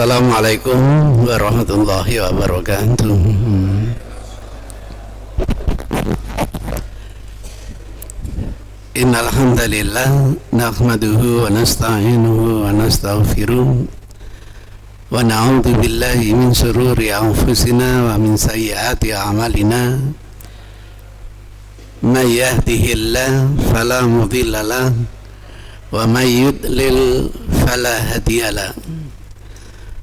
Assalamualaikum warahmatullahi wabarakatuh. Innal hamdalillah nahmaduhu wa nasta'inuhu wa nastaghfiruh wa na'udzu billahi min shururi anfusina wa min sayyiati a'malina. May yahdihillahu fala mudilla lahu wa may yudlil fala hadiya lahu.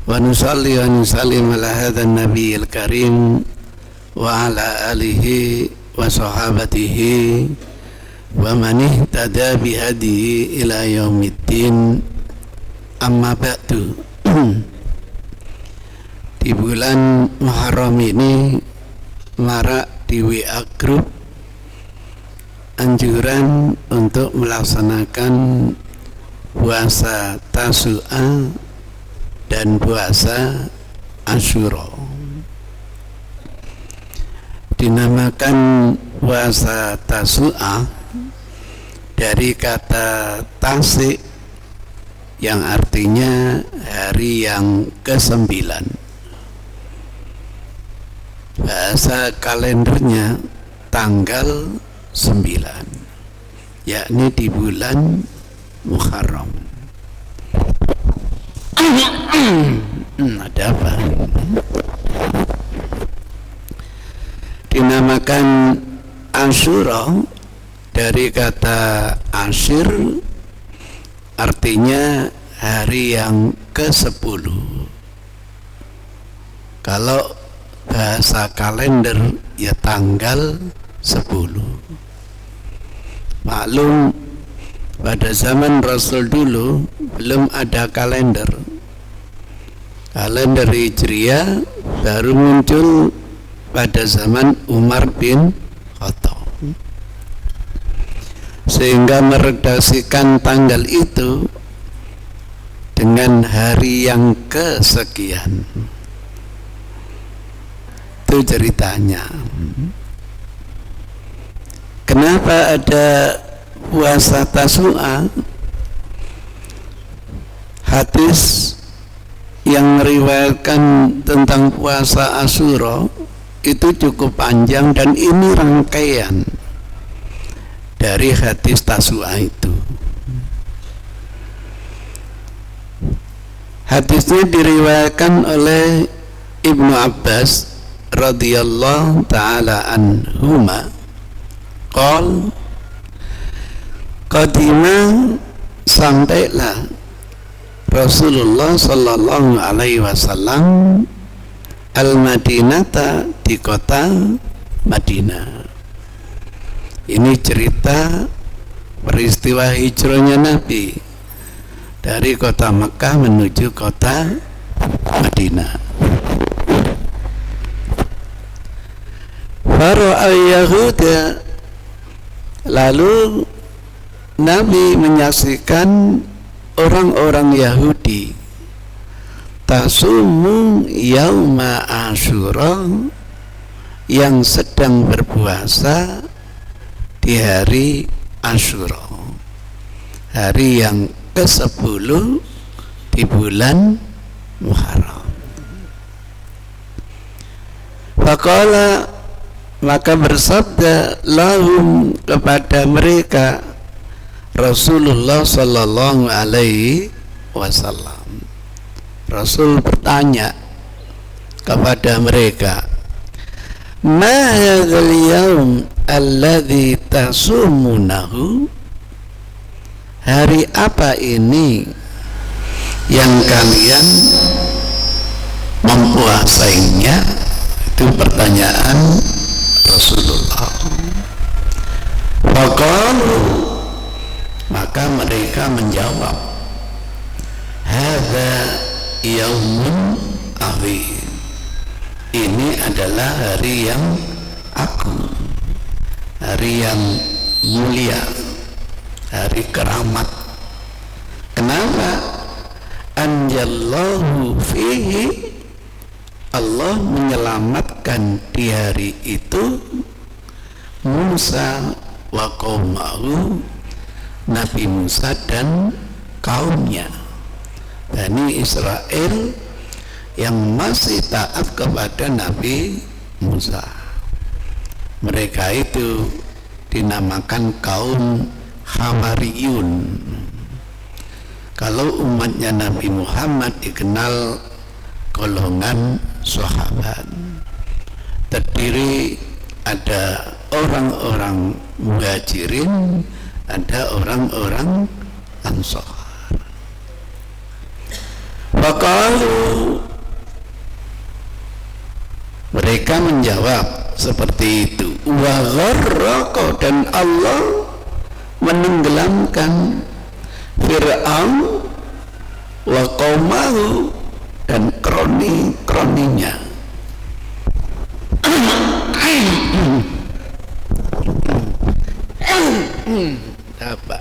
Wa nusalli wa nusallim ala hadzal nabiyil karim wa ala alihi wa sahabatihi wa man ihtada bihadihi ila yaumiddin. Amma ba'du. Di bulan Muharram ini marak di WA Group anjuran untuk melaksanakan puasa Tasu'a dan puasa Asyura. Dinamakan puasa Tasu'a dari kata tasik yang artinya hari yang ke-9. Bahasa kalendernya tanggal 9, yakni di bulan Muharram. Ada apa? Dinamakan Asyura dari kata asyir, artinya hari yang ke-10. Kalau bahasa kalender ya tanggal 10. Maklum pada zaman Rasul dulu belum ada kalender. Kalender Hijriah baru muncul pada zaman Umar bin Khattab, sehingga meredaksikan tanggal itu dengan hari yang kesekian. Itu ceritanya. Kenapa ada puasa Tasu'a? Hadis yang meriwayatkan tentang puasa Asyura itu cukup panjang, dan ini rangkaian dari hadis Tasu'a itu. Hadisnya diriwayatkan oleh Ibnu Abbas radhiyallahu ta'ala anhuma. Qol qadima, sampailah Rasulullah sallallahu alaihi wasallam al-Madinata, di kota Madinah. Ini cerita peristiwa hijrahnya Nabi dari kota Mekah menuju kota Madinah. Fara'a Yahuda, lalu Nabi menyaksikan orang-orang Yahudi tasumu yauma Asyura, yang sedang berpuasa di hari Asyura, hari yang ke-10 di bulan Muharram. Faqala, maka bersabda lahum, kepada mereka Rasulullah sallallahu alaihi wasallam. Rasul bertanya kepada mereka, ma hadzal yaum alladzi tasumunahu, hari apa ini yang kalian mempuasainya? Itu pertanyaan Rasulullah. Faqalu, maka mereka menjawab, hadza yaumun azim, ini adalah hari yang agung, hari yang mulia, hari keramat. Kenapa? Anjallahu fihi, Allah menyelamatkan di hari itu Musa wa qaumahu, Nabi Musa dan kaumnya, Bani Israel, yang masih taat kepada Nabi Musa. Mereka itu dinamakan kaum Hawariyun. Kalau umatnya Nabi Muhammad dikenal golongan sahabat, terdiri ada orang-orang muhajirin, ada orang-orang ansar. Waqalu, mereka menjawab seperti itu, wa gharraqa, dan Allah menenggelamkan Fir'aun wa qaumahu, dan kroni-kroninya. Apa?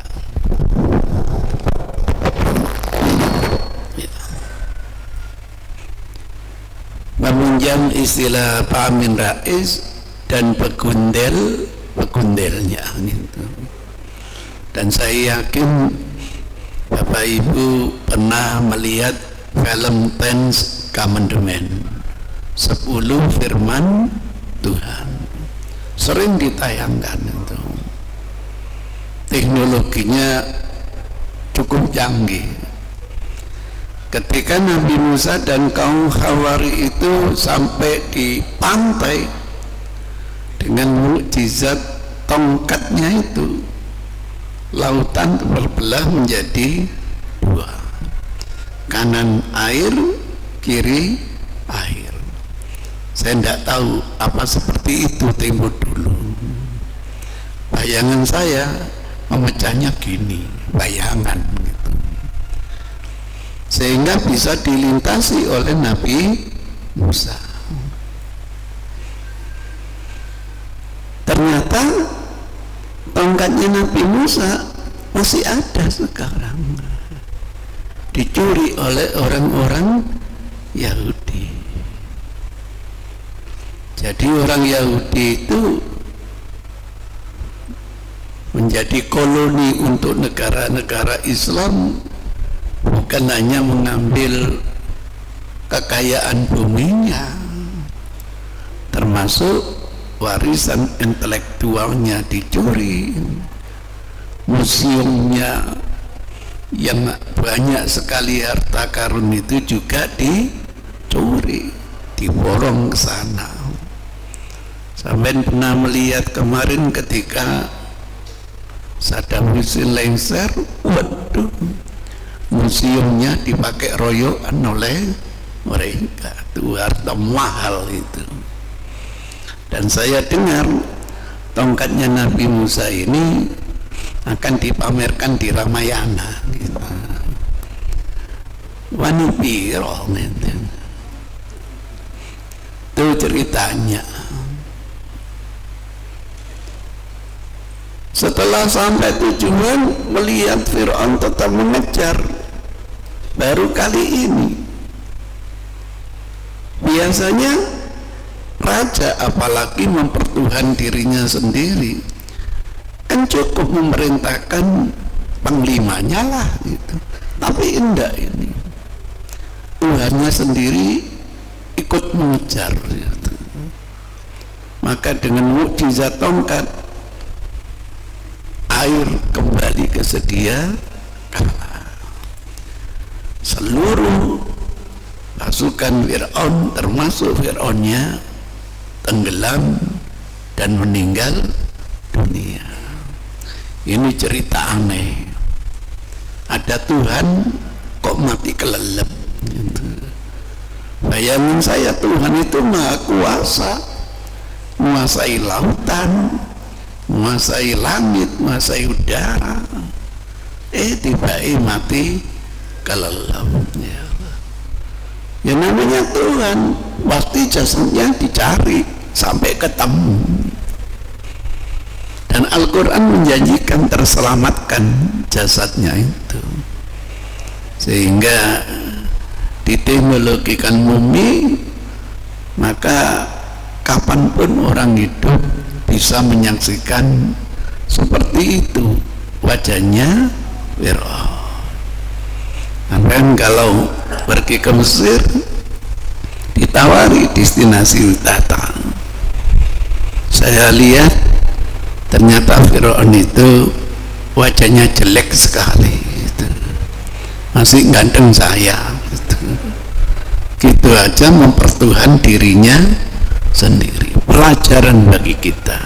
Meminjam istilah Pak Amin Rais dan pegundelnya gitu. Dan saya yakin Bapak Ibu pernah melihat film Ten's Commandment, 10 firman Tuhan, sering ditayangkan itu. Teknologinya cukup canggih. Ketika Nabi Musa dan kaum Hawari itu sampai di pantai dengan mukjizat tongkatnya itu, lautan terbelah menjadi 2, kanan air, kiri air. Saya tidak tahu apa seperti itu tempo dulu. Bayangan saya memecahnya gini, bayangan gitu, sehingga bisa dilintasi oleh Nabi Musa. Ternyata tongkatnya Nabi Musa masih ada sekarang, dicuri oleh orang-orang Yahudi. Jadi orang Yahudi itu menjadi koloni untuk negara-negara Islam, bukan hanya mengambil kekayaan buminya, termasuk warisan intelektualnya dicuri, museumnya yang banyak sekali harta karun itu juga dicuri, diborong ke sana. Sampai pernah melihat kemarin ketika Saddam Hussein lengser, waduh, museumnya dipakai royokan oleh mereka. Itu harta mahal itu. Dan saya dengar tongkatnya Nabi Musa ini akan dipamerkan di Ramayana gitu. Wani piro itu ceritanya. Setelah sampai tujuan, melihat Fir'aun tetap mengejar. Baru kali ini. Biasanya raja, apalagi mempertuhan dirinya sendiri, kan cukup memerintahkan panglimanya lah gitu. Tapi enggak, ini Tuhannya sendiri ikut mengejar gitu. Maka dengan mukjizat tongkat, air kembali ke sedia kala. Seluruh pasukan Fir'aun, termasuk Fir'aunnya, tenggelam dan meninggal dunia. Ini cerita aneh. Ada Tuhan kok mati kelelep gitu. Bayangin saya, Tuhan itu maha kuasa, menguasai lautan, menguasai langit, menguasai udara, tiba-tiba mati kelelep. Ya namanya Tuhan, pasti jasadnya dicari sampai ketemu. Dan Al-Quran menjanjikan terselamatkan jasadnya itu, sehingga diteknologikan mumi, maka kapanpun orang hidup bisa menyaksikan seperti itu wajahnya Fir'aun. Dan kalau pergi ke Mesir, ditawari destinasi wisata. Saya lihat ternyata Firaun itu wajahnya jelek sekali gitu. Masih ganteng saya gitu aja mempertuhan dirinya sendiri. Pelajaran bagi kita,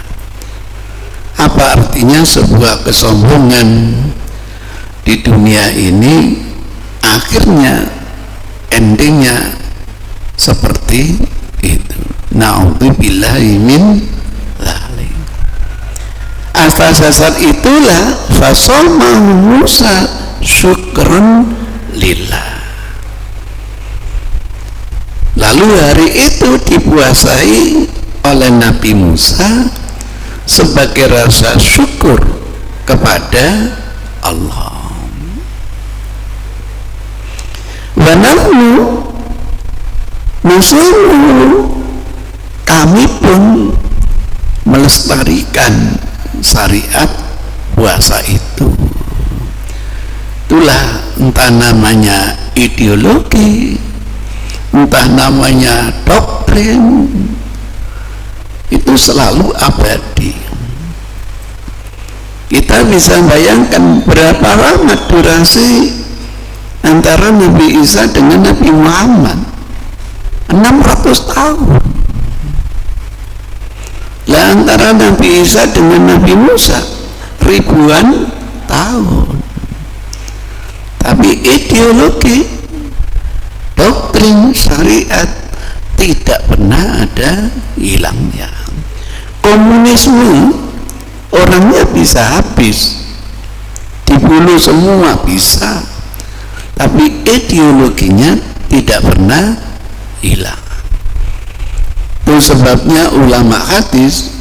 apa artinya sebuah kesombongan di dunia ini, akhirnya endingnya seperti itu. Na'udzubillahi min dzalik. Atas dasar itulah fasamahu Musa syukran lillah. Lalu hari itu dipuasai oleh Nabi Musa sebagai rasa syukur kepada Allah. Wa nahnu nusiru, kami pun melestarikan syariat puasa itu. Itulah entah namanya ideologi, entah namanya doktrin, itu selalu abadi. Kita bisa bayangkan berapa lama durasi antara Nabi Isa dengan Nabi Muhammad, 600 tahun. Lah antara Nabi Isa dengan Nabi Musa ribuan tahun. Tapi ideologi, doktrin syariat tidak pernah ada hilangnya. Komunisme orangnya bisa habis, dibunuh semua bisa, tapi ideologinya tidak pernah hilang. Itu sebabnya ulama hadis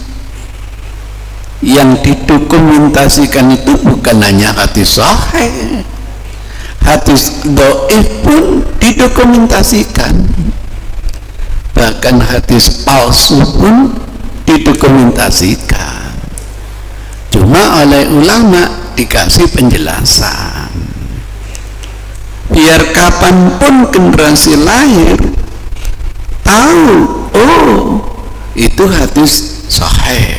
yang didokumentasikan itu bukan hanya hadis sahih, hadis dhaif pun didokumentasikan, bahkan hadis palsu pun didokumentasikan. Cuma oleh ulama dikasih penjelasan, biar kapanpun generasi lahir tahu, oh itu hadis sahih,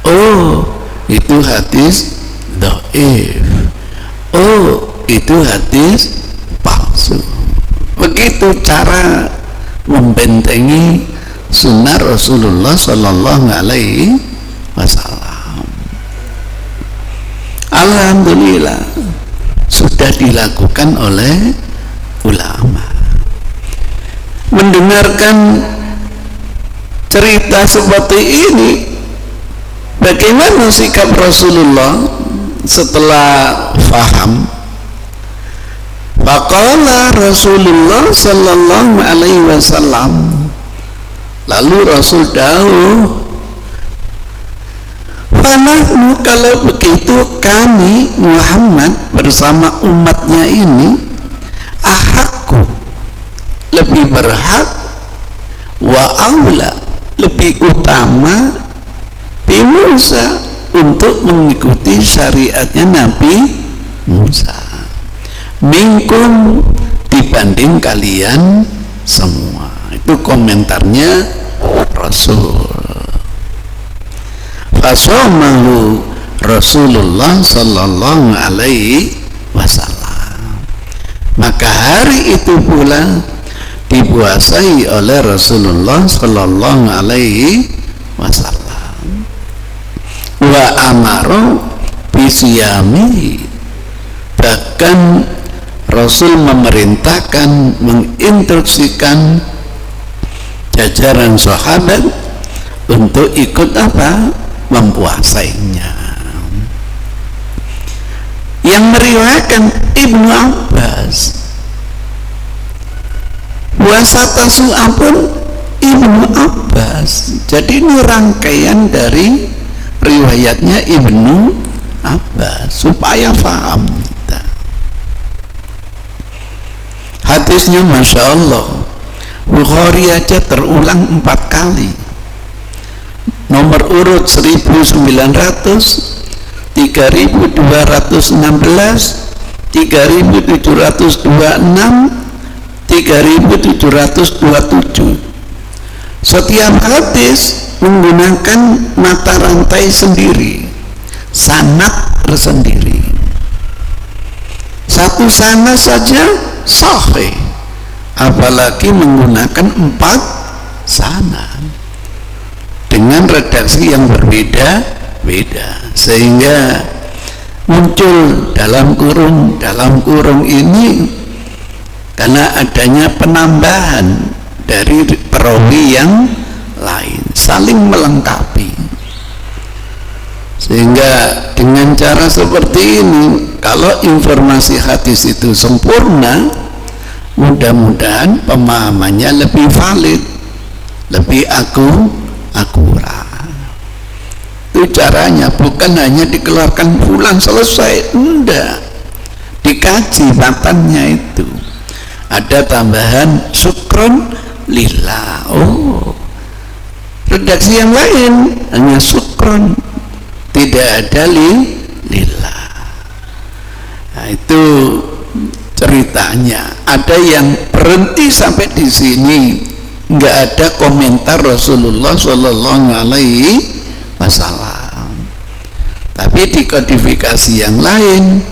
oh itu hadis dhaif, oh itu hadis palsu. Begitu cara membentengi sunnah Rasulullah Sallallahu Alaihi Wasallam. Alhamdulillah sudah dilakukan oleh ulama. Mendengarkan cerita seperti ini, bagaimana sikap Rasulullah setelah faham? Faqala Rasulullah Sallallahu Alaihi Wasallam, lalu Rasul dawuh, "Fanahnu, kalau begitu kami Muhammad bersama umatnya ini ahakku, lebih berhak, wa aula, lebih utama, bi Musa, untuk mengikuti syariatnya Nabi Musa, minkum, dibanding kalian semua." Itu komentarnya Rasul. Fasamahu Rasulullah Sallallahu Alaihi Wasallam. Maka hari itu pula dipuasai oleh Rasulullah Sallallahu Alaihi Wasallam. Wa amaro bisiyami, bahkan Rasul memerintahkan, menginstruksikan jajaran sahabat untuk ikut apa? Mempuasainya. Yang meriwayatkan Ibnu Abbas, puasa Tasu'a pun Ibnu Abbas. Jadi ini rangkaian dari riwayatnya Ibnu Abbas supaya paham kita. Hadisnya Masya Allah, Bukhari aja terulang 4 kali. Nomor urut 1900, 3216, 3726, 3727. Setiap hadis menggunakan mata rantai sendiri, sanad tersendiri. Satu sanad saja sahih, apalagi menggunakan 4 sanad dengan redaksi yang berbeda-beda, sehingga muncul dalam kurung ini karena adanya penambahan dari perawi yang lain, saling melengkapi. Sehingga dengan cara seperti ini, kalau informasi hadis itu sempurna, mudah-mudahan pemahamannya lebih valid, lebih akurat. Itu caranya, bukan hanya dikeluarkan pulang selesai, enggak, dikaji matannya itu. Ada tambahan syukron lillah. Oh, redaksi yang lain hanya syukron, tidak ada lillah. Nah, itu ceritanya. Ada yang berhenti sampai di sini, nggak ada komentar Rasulullah Shallallahu Alaihi Wasallam. Tapi di kodifikasi yang lain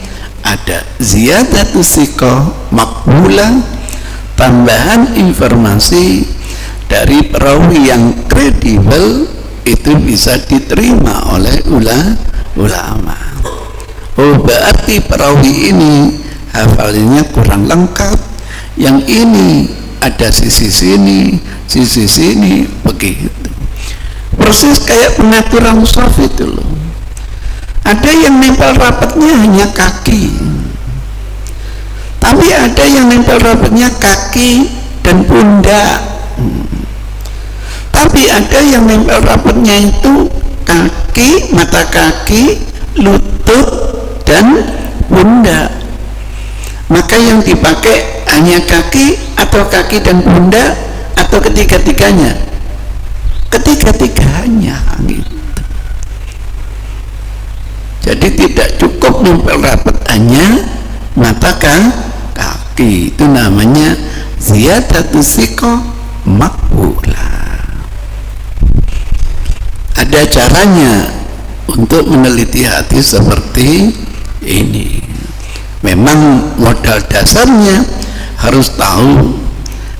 ada ziyadatus thiqah maqbulah, tambahan informasi dari perawi yang kredibel itu bisa diterima oleh ulama. Oh, berarti perawi ini hafalannya kurang lengkap, yang ini ada sisi sini begitu. Proses kayak pengaturan shaf itu loh. Ada yang nempel rapatnya hanya kaki, tapi ada yang nempel rapatnya kaki dan pundak, tapi ada yang nempel rapatnya itu kaki, mata kaki, lutut dan pundak. Maka yang dipakai hanya kaki atau kaki dan pundak atau ketiga-tiganya? Ketiga-tiganya gitu. Jadi tidak cukup nempel rapat hanya mata kaki. Itu namanya ziyadatus thiqah maqbulah. Ada caranya untuk meneliti hadis seperti ini. Memang modal dasarnya harus tahu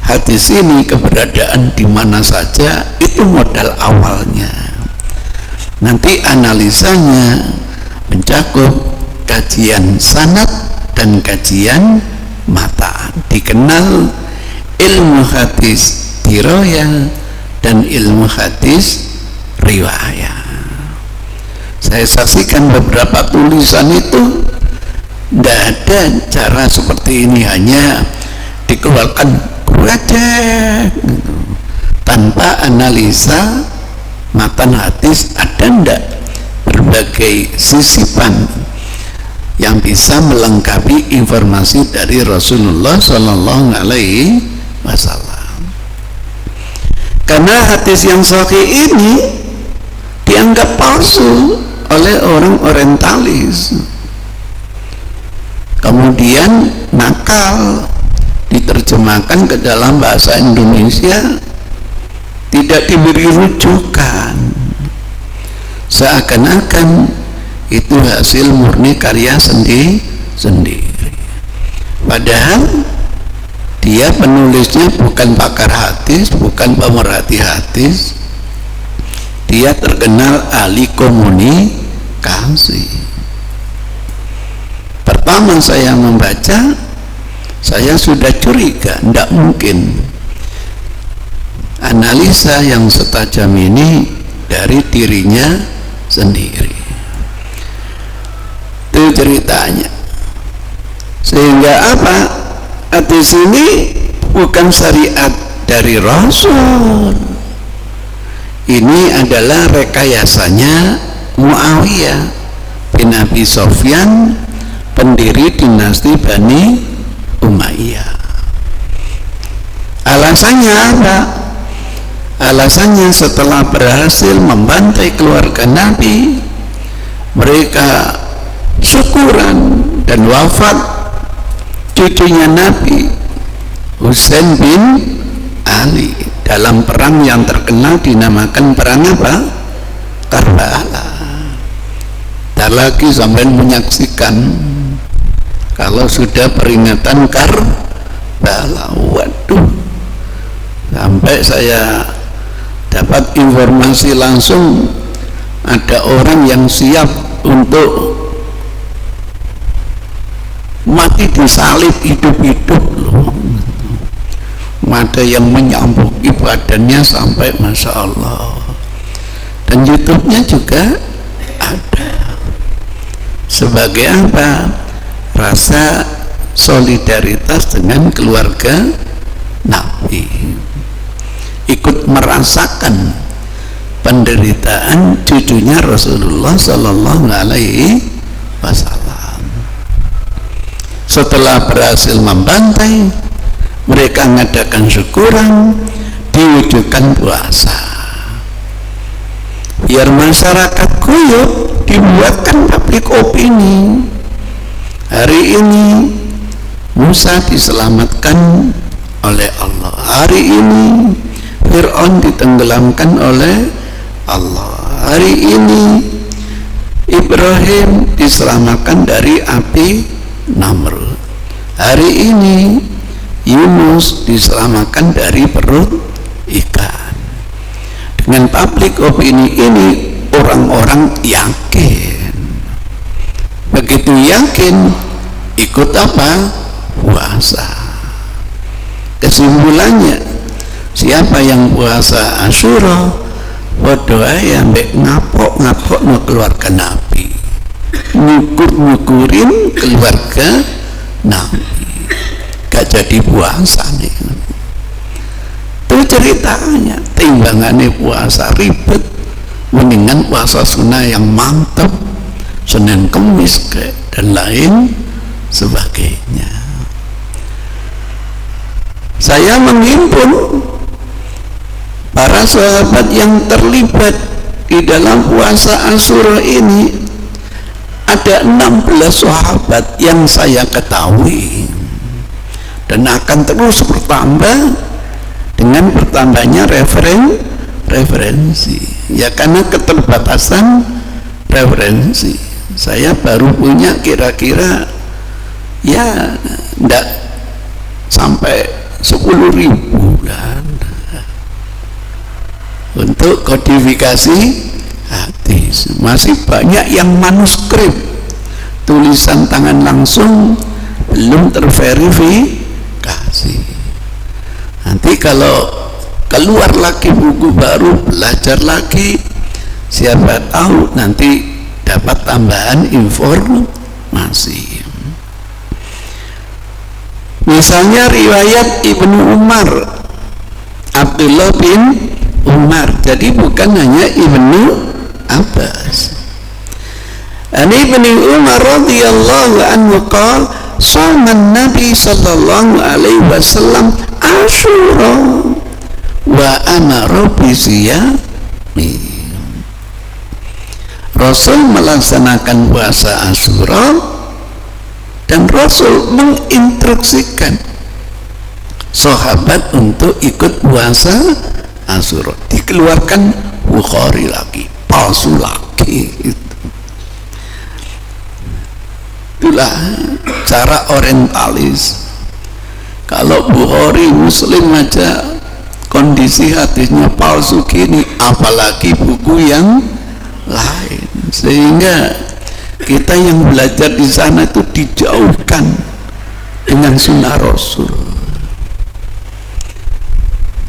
hadis ini keberadaan di mana saja, itu modal awalnya. Nanti analisanya mencakup kajian sanad dan kajian mata. Dikenal ilmu hadis dirayah dan ilmu hadis riwayah. Saya saksikan beberapa tulisan itu tidak ada cara seperti ini, hanya dikeluarkan aja gitu, tanpa analisa matan hadis. Ada ndak berbagai sisipan yang bisa melengkapi informasi dari Rasulullah Sallallahu Alaihi Wasallam. Karena hadis yang sahih ini dianggap palsu oleh orang orientalis, kemudian nakal diterjemahkan ke dalam bahasa Indonesia, tidak diberi rujukan, seakan-akan itu hasil murni karya sendiri. Padahal dia penulisnya bukan pakar hadis, bukan pemerhati hadis, dia terkenal ahli komunikasi. Pertama saya membaca, saya sudah curiga, tidak mungkin analisa yang setajam ini dari dirinya sendiri. Itu ceritanya. Sehingga apa? Hadis ini bukan syariat dari Rasul. Ini adalah rekayasanya Muawiyah bin Abi Sufyan, pendiri dinasti Bani Umayyah. Alasannya apa? Alasannya setelah berhasil membantai keluarga Nabi, mereka syukuran dan wafat cucunya Nabi Husain bin Ali dalam perang yang terkenal dinamakan perang apa? Karbala. Tak lagi sampai menyaksikan kalau sudah peringatan Karbala. Waduh, sampai saya dapat informasi langsung ada orang yang siap untuk mati disalib hidup-hidup loh. Ada yang menyambuki badannya sampai Masya Allah. Dan YouTube-nya juga ada. Sebagai apa? Rasa solidaritas dengan keluarga Nabi, ikut merasakan penderitaan cucunya Rasulullah Sallallahu Alaihi Wasallam. Setelah berhasil membantai, mereka mengadakan syukuran, diwujudkan puasa. Biar masyarakat guyup, dibuatkan publik opini. Hari ini Musa diselamatkan oleh Allah. Hari ini Fir'aun ditenggelamkan oleh Allah. Hari ini Ibrahim diselamatkan dari api Namrud. Hari ini Yunus diselamatkan dari perut ikan. Dengan publik opini ini orang-orang yakin. Begitu yakin, ikut apa? Puasa. Kesimpulannya, siapa yang puasa Asyura, berdoa yang ngapok-ngapok no keluarga Nabi, nyukur-nyukurin keluarga Nabi. Gak jadi puasa nih. Itu ceritanya. Timbangannya puasa ribet, mendingan puasa sunnah yang mantap, Senin Kemis dan lain sebagainya. Saya menghimpun para sahabat yang terlibat di dalam puasa Asyura ini, ada 16 sahabat yang saya ketahui, dan akan terus bertambah dengan bertambahnya referensi ya, karena keterbatasan referensi. Saya baru punya kira-kira ya enggak sampai 10.000 kan untuk kodifikasi hadis. Masih banyak yang manuskrip, tulisan tangan langsung, belum terverifikasi. Nanti kalau keluar lagi buku baru, belajar lagi, siapa tahu nanti dapat tambahan informasi. Misalnya riwayat Ibnu Umar, Abdullah bin Umar, jadi bukan hanya Ibnu Abbas. An Ibnu Umar radhiyallahu anhu qala shaman Nabi sallallahu alaihi wasallam Asyura wa amara bisiyami. Rasul melaksanakan puasa Asyura dan Rasul menginstruksikan sahabat untuk ikut puasa Asyura. Dikeluarkan Bukhari lagi, palsu lagi. Itulah cara orientalis. Kalau Bukhari, Muslim aja kondisi hadisnya palsu gini, apalagi buku yang lain. Sehingga kita yang belajar di sana itu dijauhkan dengan sunnah Rasul.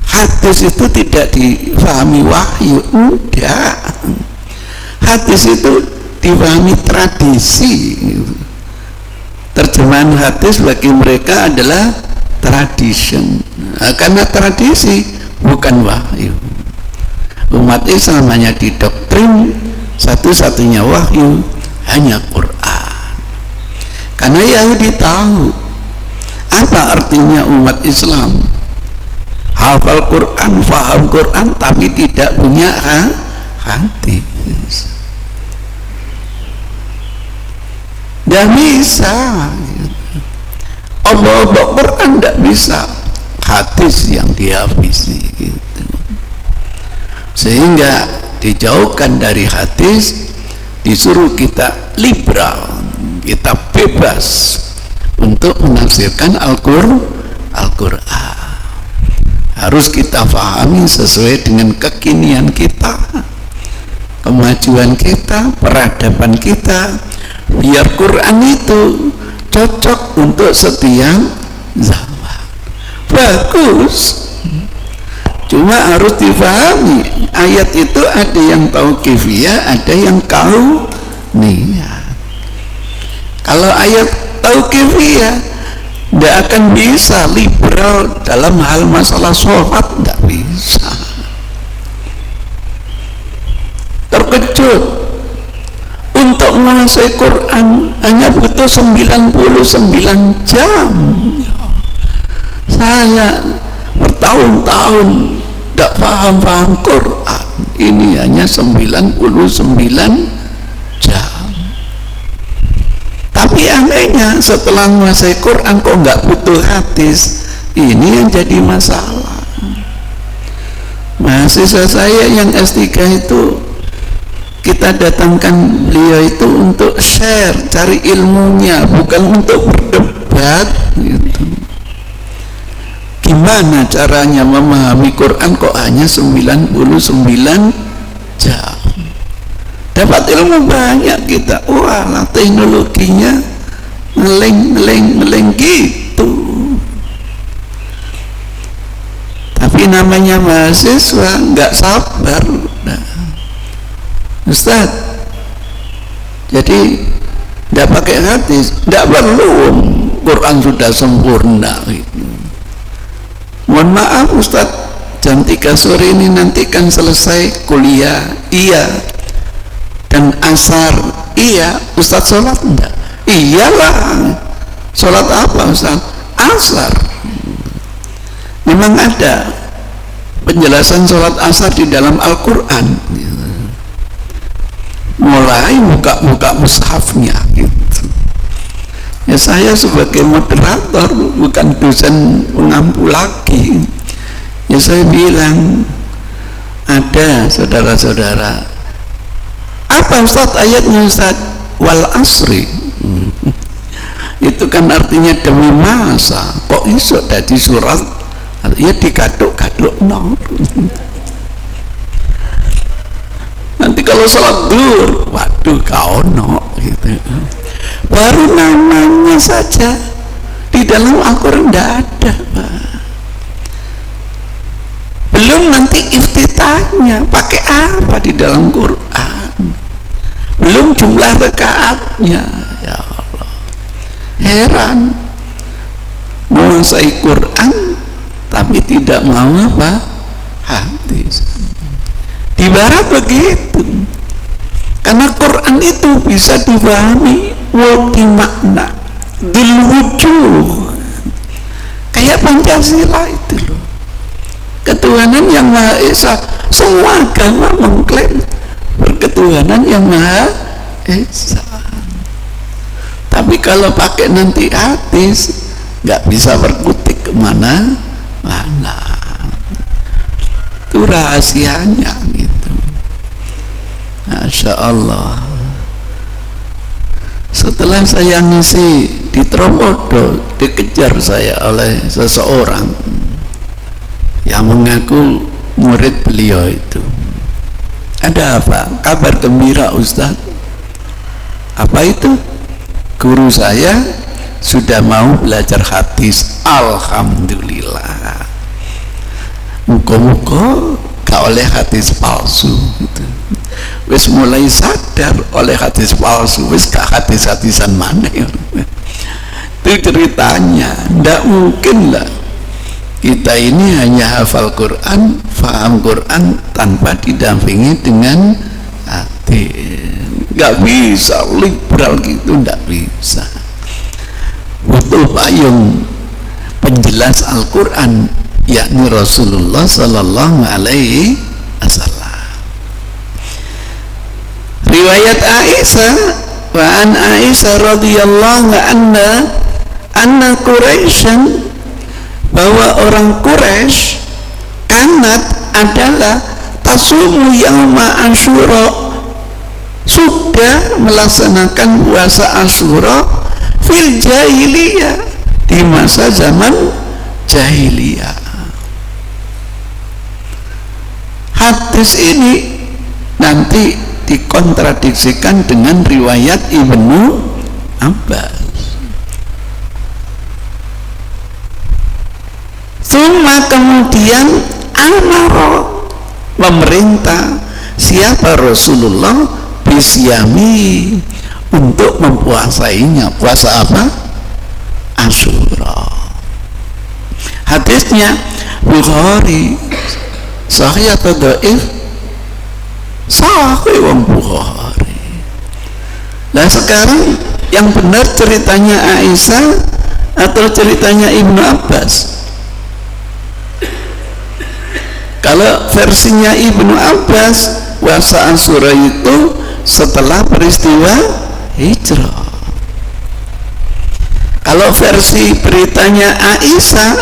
Hadis itu tidak difahami wahyu, enggak. Hadis itu difahami tradisi. Terjemahan hadis bagi mereka adalah tradition. Nah, karena tradisi bukan wahyu. Umat Islam hanya didoktrin, satu-satunya wahyu hanya Quran. Karena Yahudi tahu apa artinya umat Islam, hafal Quran, faham Quran, tapi tidak punya hati. Tidak bisa. Allah Quran tidak bisa. hadis yang dihafizi gitu. Sehingga dijauhkan dari hadis, disuruh kita liberal, kita bebas untuk menafsirkan Al-Qur'an. Harus kita pahami sesuai dengan kekinian kita, kemajuan kita, peradaban kita, biar Quran itu cocok untuk setiap zaman. Bagus, cuma harus dipahami ayat itu ada yang tauqifiyah, ada yang kauniyah. Kalau ayat tauqifiyah tidak akan bisa liberal dalam hal masalah sholat, tidak bisa. Terkejut, untuk menguasai Quran hanya butuh 99 jam. Saya bertahun-tahun tidak paham Quran, ini hanya 99 jam. Tapi anehnya setelah menguasai Quran kok nggak butuh hadis. Ini yang jadi masalah. Mahasiswa saya yang S3 itu, kita datangkan beliau itu untuk share, cari ilmunya, bukan untuk berdebat gitu. Gimana caranya memahami Quran kok hanya 99 jam? Dapat ilmu banyak kita. Wah, teknologinya ngeleng gitu. Tapi namanya mahasiswa nggak sabar. Nah, Ustaz, jadi tidak pakai hadis, tidak perlu, Quran sudah sempurna gitu. Mohon maaf Ustaz, jam 3 sore ini nanti kan selesai kuliah. Iya. Dan asar, iya. Ustaz sholat enggak? Iyalah. Sholat apa Ustaz? Asar. Memang ada penjelasan sholat asar di dalam Al-Quran, mulai buka mushafnya gitu. Ya saya sebagai moderator, bukan dosen pengampu lagi, ya saya bilang, ada saudara-saudara, apa Ustaz ayatnya Ustaz? Wal asri. Itu kan artinya demi masa. Kok iso dari surat? Ya dikaduk-kaduk no. Nanti kalau sholat duhur, waduh kau no gitu. Baru namanya saja di dalam Al-Quran tidak ada, Pak. Belum nanti iftitahnya pakai apa di dalam Quran, belum jumlah rakaatnya. Ya Allah, heran, menguasai Quran tapi tidak mau apa? Hadis. Di barat begitu, karena Quran itu bisa dipahami wati makna dilwujuh, kayak Pancasila itu loh, ketuhanan yang Maha Esa. Semua agama mengklaim berketuhanan yang Maha Esa, tapi kalau pakai nanti hadis nggak bisa berkutik kemana-mana. Itu rahasianya gitu. Masya Allah. Setelah saya ngisi di Tromodo, dikejar saya oleh seseorang yang mengaku murid beliau itu. Ada apa? Kabar gembira Ustaz. Apa itu? Guru saya sudah mau belajar hadis. Alhamdulillah. Muka-muka gak oleh hadis palsu gitu. Wis mulai sadar oleh hadis palsu, wis gak hadis-hadisan mana ya. Itu ceritanya. Ndak mungkin lah kita ini hanya hafal Quran, faham Quran tanpa didampingi dengan hati. Gak bisa liberal gitu, ndak bisa. Butuh payung penjelas Al-Quran, yakni Rasulullah sallallahu alaihi wasallam. Riwayat Aisyah, wa an Aisyah radhiyallahu anha anna Quraisyan bahwa orang Quraisy kanat adalah tasumu yauma Asyura, sudah melaksanakan puasa Asyura fil jahiliyah, di masa zaman jahiliyah. Hadis ini nanti dikontradiksikan dengan riwayat Ibnu Abbas. Kemudian amaro, memerintah siapa Rasulullah bisyami, untuk mempuasainya. Puasa apa? Asyura. Hadisnya Bukhari. Sahih atau dhaif? Sahih wong Bukhari. Nah sekarang yang benar ceritanya Aisyah atau ceritanya Ibnu Abbas? Kalau versinya Ibnu Abbas, puasa Asyura itu setelah peristiwa hijrah. Kalau versi beritanya Aisyah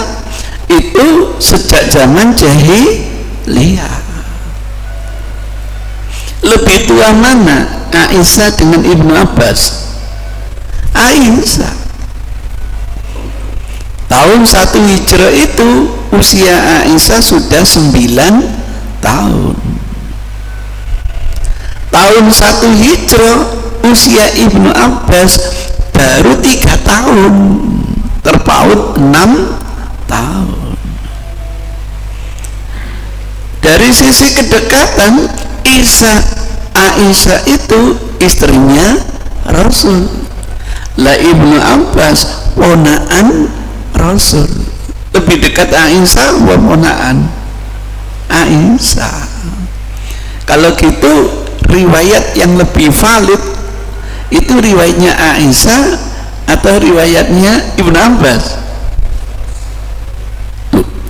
itu sejak zaman jahiliyah. Lebih tua mana Aisyah dengan Ibnu Abbas? Aisyah. Tahun 1 hijrah itu usia Aisyah sudah 9 tahun. Tahun 1 hijrah usia Ibnu Abbas baru 3 tahun, terpaut 6 tahun. Dari sisi kedekatan, Aisyah itu istrinya Rasul, lah Ibnu Abbas ponaan Rasul. Lebih dekat Aisyah wa ponaan Aisyah. Kalau gitu riwayat yang lebih valid itu riwayatnya Aisyah atau riwayatnya Ibnu Abbas?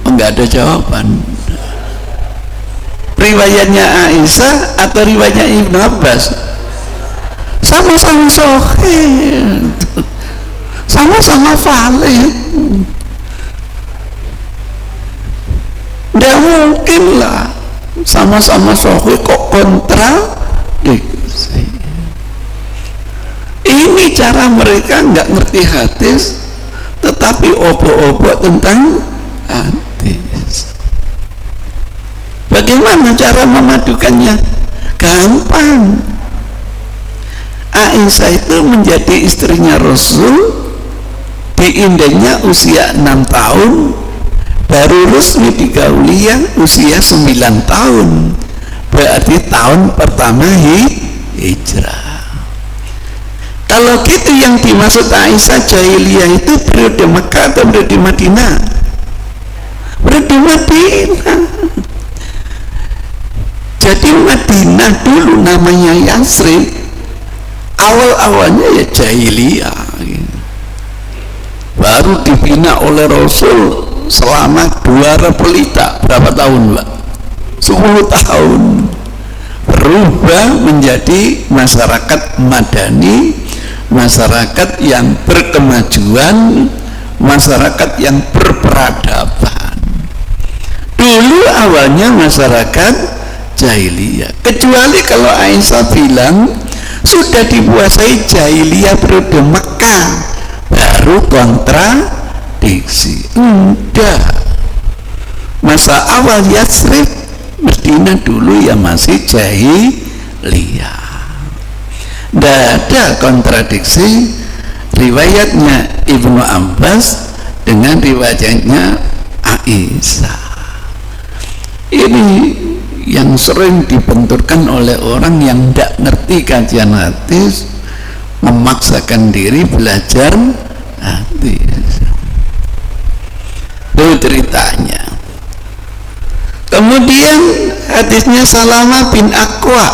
Enggak ada jawaban. Riwayatnya Aisyah atau riwayatnya Ibnu Abbas? Sama-sama sahih, sama-sama valid. Tidak mungkin lah sama-sama sahih kok kontradiksi. Ini cara mereka nggak ngerti hadis, tetapi obo-obo tentang hadis. Bagaimana cara memadukannya? Gampang. Aisyah itu menjadi istrinya Rasul diindengnya usia 6 tahun, baru resmi digauliah usia 9 tahun, berarti tahun pertama hijrah. Kalau gitu yang dimaksud Aisyah jahiliyah itu periode Mekah atau periode Madinah? Periode Madinah. Jadi Madinah dulu namanya Yasrib, awal-awalnya ya jahiliyah, baru dibina oleh Rasul selama 2 pelita. Berapa tahun, Mbak? 10 tahun. Berubah menjadi masyarakat madani, masyarakat yang berkemajuan, masyarakat yang berperadaban. Dulu awalnya masyarakat jahiliyah. Kecuali kalau Aisyah bilang sudah dikuasai jahiliyah periode Mekah, baru kontradiksi. Enggak, masa awal Yasrib Madinah dulu ya masih jahiliyah. Tidak ada kontradiksi riwayatnya Ibnu Abbas dengan riwayatnya Aisyah. Ini yang sering dibenturkan oleh orang yang tidak ngerti kajian hadis, memaksakan diri belajar hadis. Itu ceritanya. Kemudian hadisnya Salamah bin Aqwa.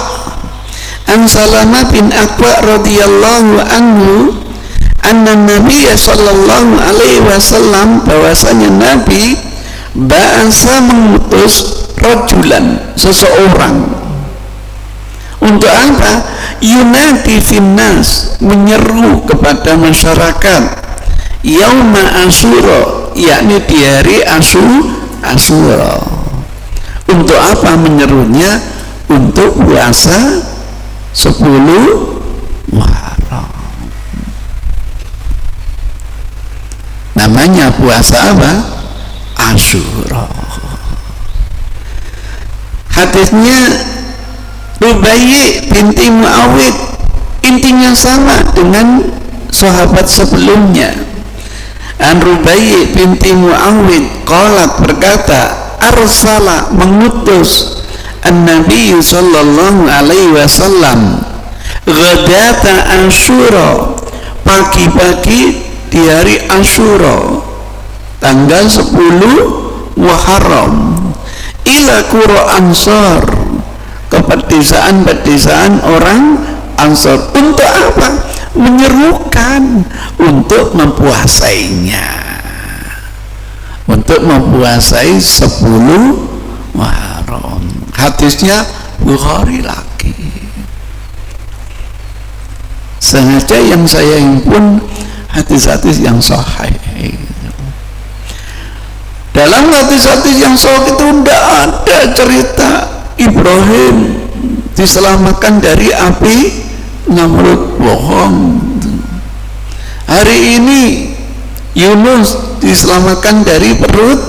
An Salamah bin Aqwa radhiyallahu anhu anna Nabi sallallahu alaihi wasallam, bahwasanya Nabi ba'asa mengutus rajulan, seseorang, untuk apa? Yunadi finnas, menyeru kepada masyarakat, yauma Asyura, yakni di hari Asyura. Untuk apa menyerunya? Untuk puasa 10 Muharram. Namanya puasa apa? Asyura. Hadisnya Rubayyi binti Muawid, intinya sama dengan sahabat sebelumnya. An Rubayyi binti Muawid qalat berkata, arsala mengutus an-nabi sallallahu alaihi wasallam ghadata Asyura, pagi-pagi di hari Asyura tanggal 10 Muharram, ila qura Ansar, ke pedesaan-pedesaan orang Ansar. Untuk apa? Menyerukan untuk mempuasainya, untuk mempuasai 10 Muharram. Hadisnya Bukhari lagi. Sengaja yang saya himpun hadis-hadis yang sahih. Dalam hadis-hadis yang sahih itu tidak ada cerita Ibrahim diselamatkan dari api Namrud, bohong. Hari ini Yunus diselamatkan dari perut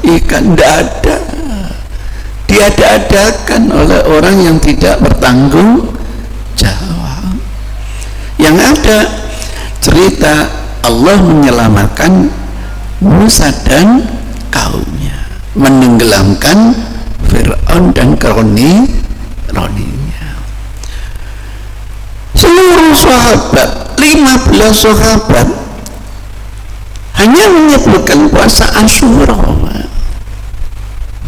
ikan, tidak ada. Diada-adakan oleh orang yang tidak bertanggung jawab. Yang ada cerita Allah menyelamatkan Musa dan kaumnya, menenggelamkan Fir'aun dan kroninya. Seluruh sahabat, 15 sahabat hanya menyebutkan puasa Asyura.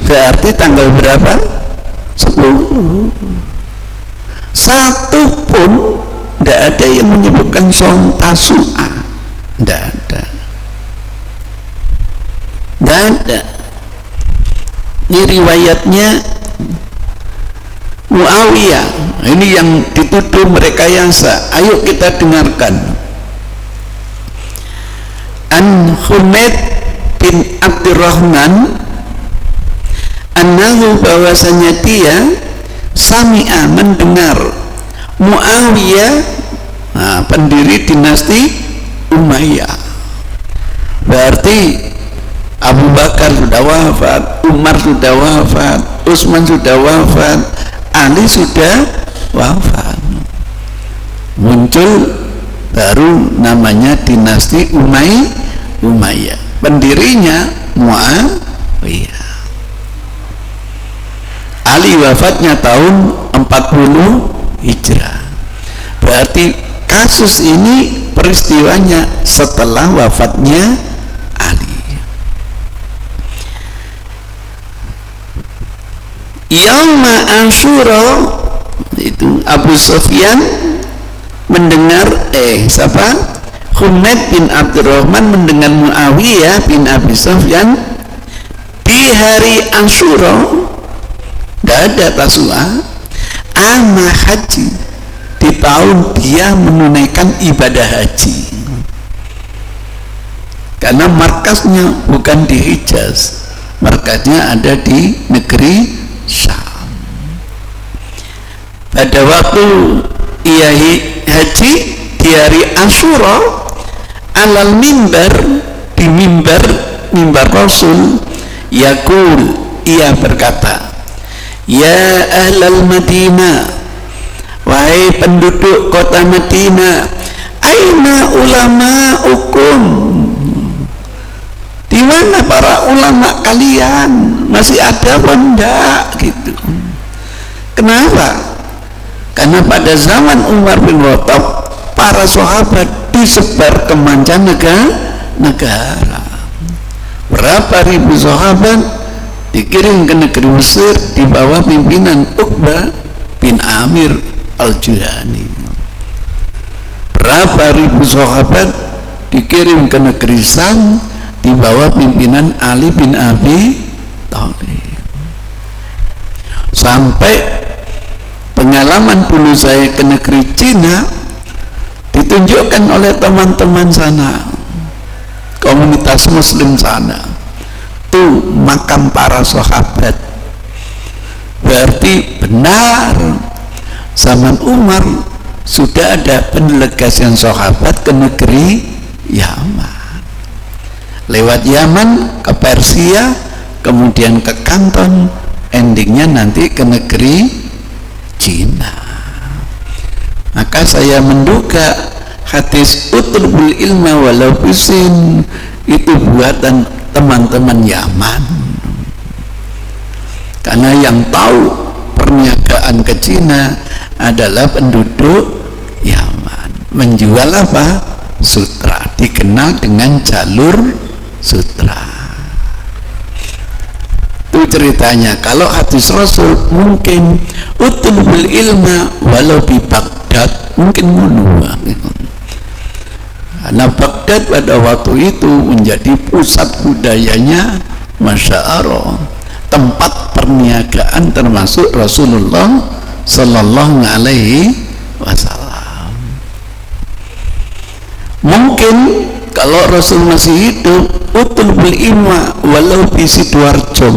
Berarti tanggal berapa? 10. Satu pun tidak ada yang menyebutkan Shom Tasu'a. Tidak ada. Tidak ada. Ini riwayatnya Muawiyah. Ini yang dituduh merekayasa. Ayo kita dengarkan. An Humaid bin Abdurrahman annahu, bahwasanya dia sami'a, mendengar Muawiyah, pendiri dinasti Umayyah. Berarti Abu Bakar sudah wafat, Umar sudah wafat, Utsman sudah wafat, Ali sudah wafat. Muncul baru namanya dinasti Umayyah. Pendirinya Muawiyah. Ali wafatnya tahun 40 Hijrah. Berarti kasus ini peristiwanya setelah wafatnya Ali. Yauma Asyura itu Abu Sufyan mendengar Humaid bin Abdurrahman mendengar Muawiyah bin Abi Sufyan di hari Asyura, tidak ada Tasu'a, ama haji, di tahun dia menunaikan ibadah haji. Karena markasnya bukan di Hijaz, markasnya ada di negeri Syam. Pada waktu ia haji di hari Asyura, alal mimbar, di mimbar Rasul, yaqul, ia berkata, ya ahlal Madinah, wahai penduduk kota Madinah, aina ulama'ukum, di mana para ulama kalian? Masih ada apa enggak? Gitu. Kenapa? Karena pada zaman Umar bin Khattab, para sahabat disebar ke mancanegara. Berapa ribu sahabat dikirim ke negeri Mesir di bawah pimpinan Uqbah bin Amir al-Juhani. Berapa ribu sahabat dikirim ke negeri Sam di bawah pimpinan Ali bin Abi Thalib. Sampai pengalaman dulu saya ke negeri Cina ditunjukkan oleh teman-teman sana. komunitas muslim sana, tuh makam para sahabat. Berarti benar zaman Umar sudah ada pendelegasian sahabat ke negeri Yaman, lewat Yaman ke Persia, kemudian ke Kanton, endingnya nanti ke negeri Cina. Maka saya menduga hadis utlubul ilma walau bisin itu buatan teman-teman Yaman, karena yang tahu perniagaan ke Cina adalah penduduk Yaman. Menjual apa? Sutra, dikenal dengan jalur sutra. Itu ceritanya. Kalau hadis Rasul mungkin utlubul ilma walau di Baghdad, mungkin menua. Karena Baghdad pada waktu itu menjadi pusat budayanya, Masya Allah, tempat perniagaan termasuk Rasulullah Sallallahu Alaihi Wasallam. Mungkin kalau Rasul masih hidup, utlubul ilma walau di Sidoarjo,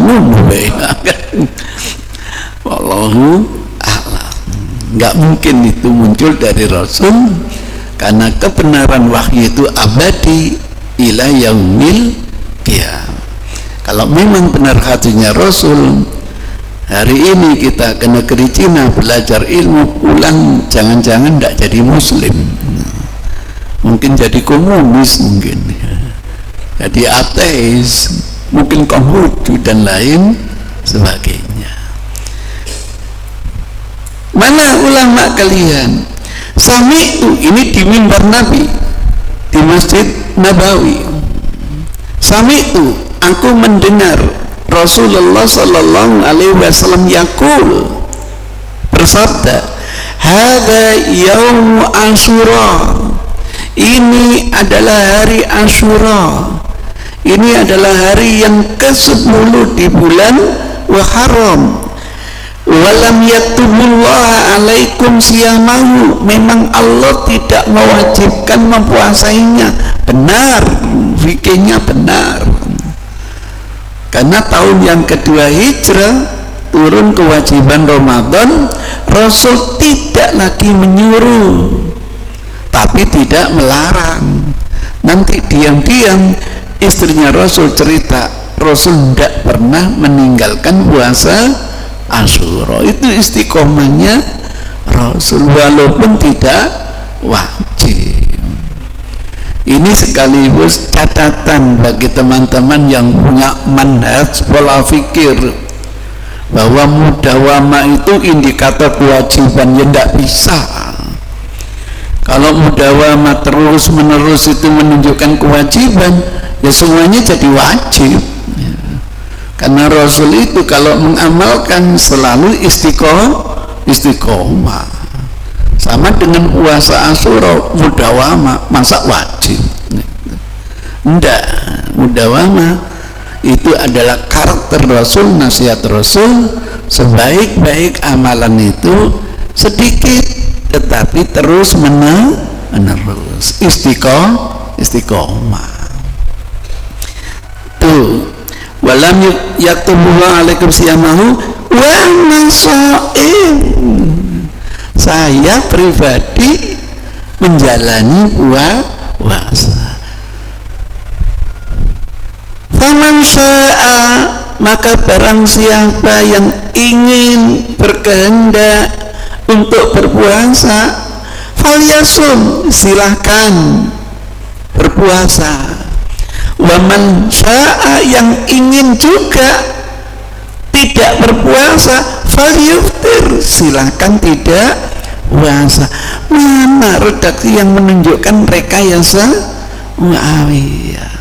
wallahu a'lam. Nggak mungkin itu muncul dari Rasul, karena kebenaran wahyu itu abadi ila yaumil qiyamah. Kalau memang benar hatinya Rasul, hari ini kita ke negeri Cina belajar ilmu, pulang jangan-jangan tidak jadi muslim, mungkin jadi komunis, mungkin jadi ateis, mungkin Konghucu dan lain sebagainya. Mana ulama kalian? Sami'tu, ini di mimbar Nabi di Masjid Nabawi. Sami'tu, aku mendengar Rasulullah Sallallahu Alaihi Wasallam yaqul, bersabda, hadza yaum Asyura, ini adalah hari Asyura, ini adalah hari yang ke-10 di bulan Muharram. Walam yaktubullah alaikum siyamahu, memang Allah tidak mewajibkan mempuasainya. Benar, fikihnya benar. Karena tahun yang kedua hijrah turun kewajiban Ramadan, Rasul tidak lagi menyuruh, tapi tidak melarang. Nanti diam-diam istrinya Rasul cerita, Rasul tidak pernah meninggalkan puasa Asyura. Itu istiqomahnya Rasul walaupun tidak wajib. Ini sekaligus catatan bagi teman-teman yang punya manhaj pola fikir bahwa mudawama itu indikator kewajiban. Ya tidak bisa. Kalau mudawama terus menerus itu menunjukkan kewajiban, ya semuanya jadi wajib. Karena Rasul itu kalau mengamalkan selalu istiqomah. Sama dengan puasa Asyura, mudawama, masa wajib? Enggak, mudawama itu adalah karakter Rasul, nasihat Rasul. Sebaik-baik amalan itu sedikit tetapi terus menerus istiqomah. Tuh, walam yaktubullah alaikum siyamahu wa nasaim, saya pribadi menjalani puasa. Faman sya'a, maka barang siapa yang ingin berkehendak untuk berpuasa, falyasum, silahkan berpuasa. Waman sya'a, yang ingin juga tidak berpuasa, falyuftir, silahkan tidak puasa. Mana redaksi yang menunjukkan rekayasa Muawiyah?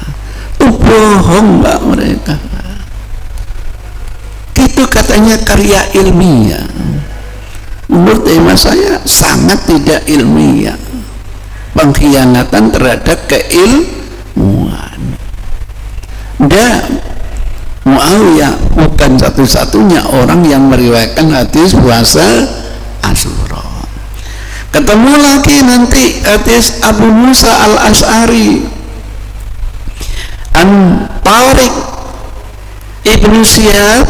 Itu bohong mbak mereka. Itu katanya karya ilmiah. Menurut hemat saya sangat tidak ilmiah, pengkhianatan terhadap keilmuan. Dan Muawiyah bukan satu-satunya orang yang meriwayatkan hadis puasa Asyura. Ketemu lagi nanti hadis Abu Musa al-Asy'ari, an Tariq ibnu Syihab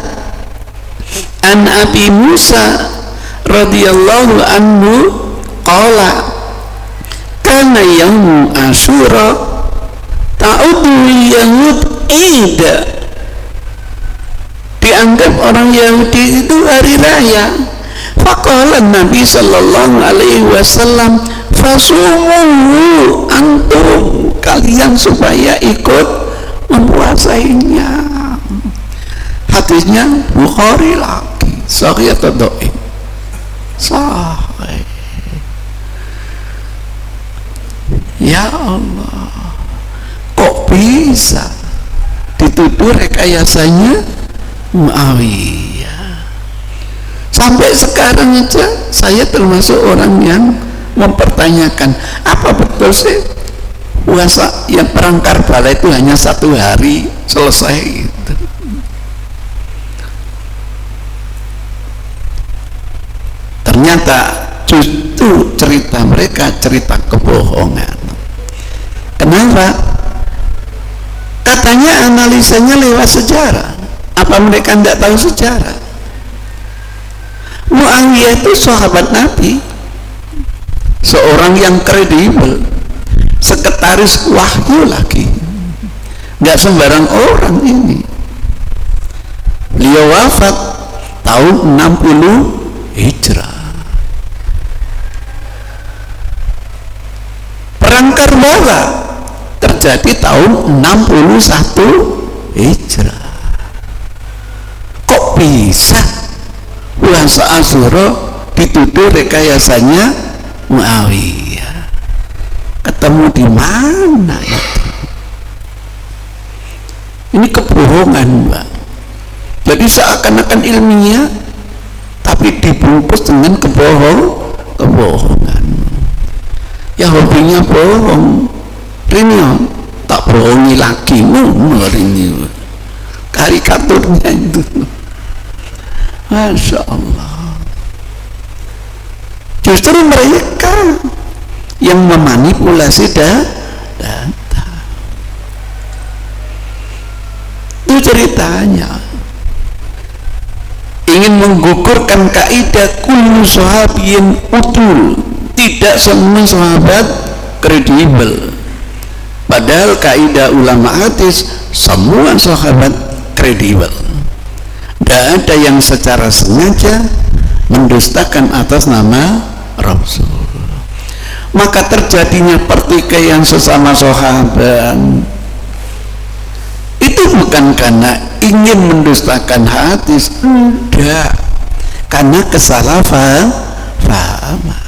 an Abi Musa radhiyallahu anhu qala kana yaum Asyura ta'udul yahud ida, dianggap orang Yahudi itu hari raya. Faqala Nabi sallallahu alaihi wasallam fasumu antum, kalian supaya ikut mempuasainya. Hadisnya Bukhari lagi, sahih atau dhaif? Sahih. Ya Allah, kok bisa dituduh rekayasanya Muawiyah? Sampai sekarang aja saya termasuk orang yang mempertanyakan, apa betul sih puasa yang perang Karbala itu hanya 1 hari selesai gitu? Ternyata justru cerita mereka cerita kebohongan. Kenapa? Katanya analisanya lewat sejarah. Apa mereka tidak tahu sejarah? Muawiyah itu sahabat Nabi, seorang yang kredibel, sekretaris wahyu lagi, nggak sembarang orang ini. Beliau wafat tahun 60 Hijrah. Perang Karbala terjadi tahun 61 Hijrah. Kok bisa puasa Asyura dituduh rekayasanya Muawiyah? Ketemu di mana itu? Ini kebohongan, Mbak. Jadi seakan-akan ilmiah tapi dibungkus dengan kebohongan. Ya hobinya bohong. Ini tak bohongi lagi, ini karikaturnya itu. Masya Allah. Justru mereka yang memanipulasi data. Itu ceritanya. Ingin menggugurkan kaidah kullu sahabiyin utul, tidak semua sahabat kredibel. Padahal kaidah ulama hadis semua sahabat kredibel. Tidak ada yang secara sengaja mendustakan atas nama Rasul. Maka terjadinya pertikaian sesama sahabat itu bukan karena ingin mendustakan hadis, tidak, karena kesalahpahaman.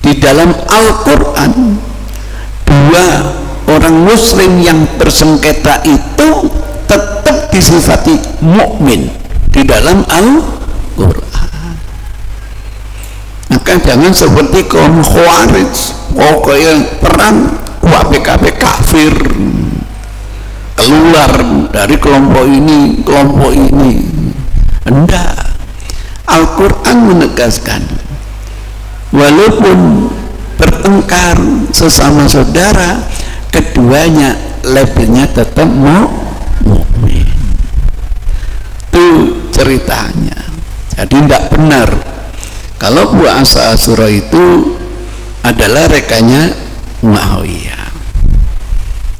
Di dalam Al-Quran, 2 orang muslim yang bersengketa itu tetap disifati mukmin di dalam Al-Quran. Maka jangan seperti kaum Khawarij, pokoknya perang PKB kafir, keluar dari kelompok ini enggak. Al-Quran menegaskan walaupun bertengkar sesama saudara, keduanya labelnya tetap mukmin. Itu ceritanya. Jadi tidak benar kalau puasa Asyura itu adalah rekanya Muawiyah.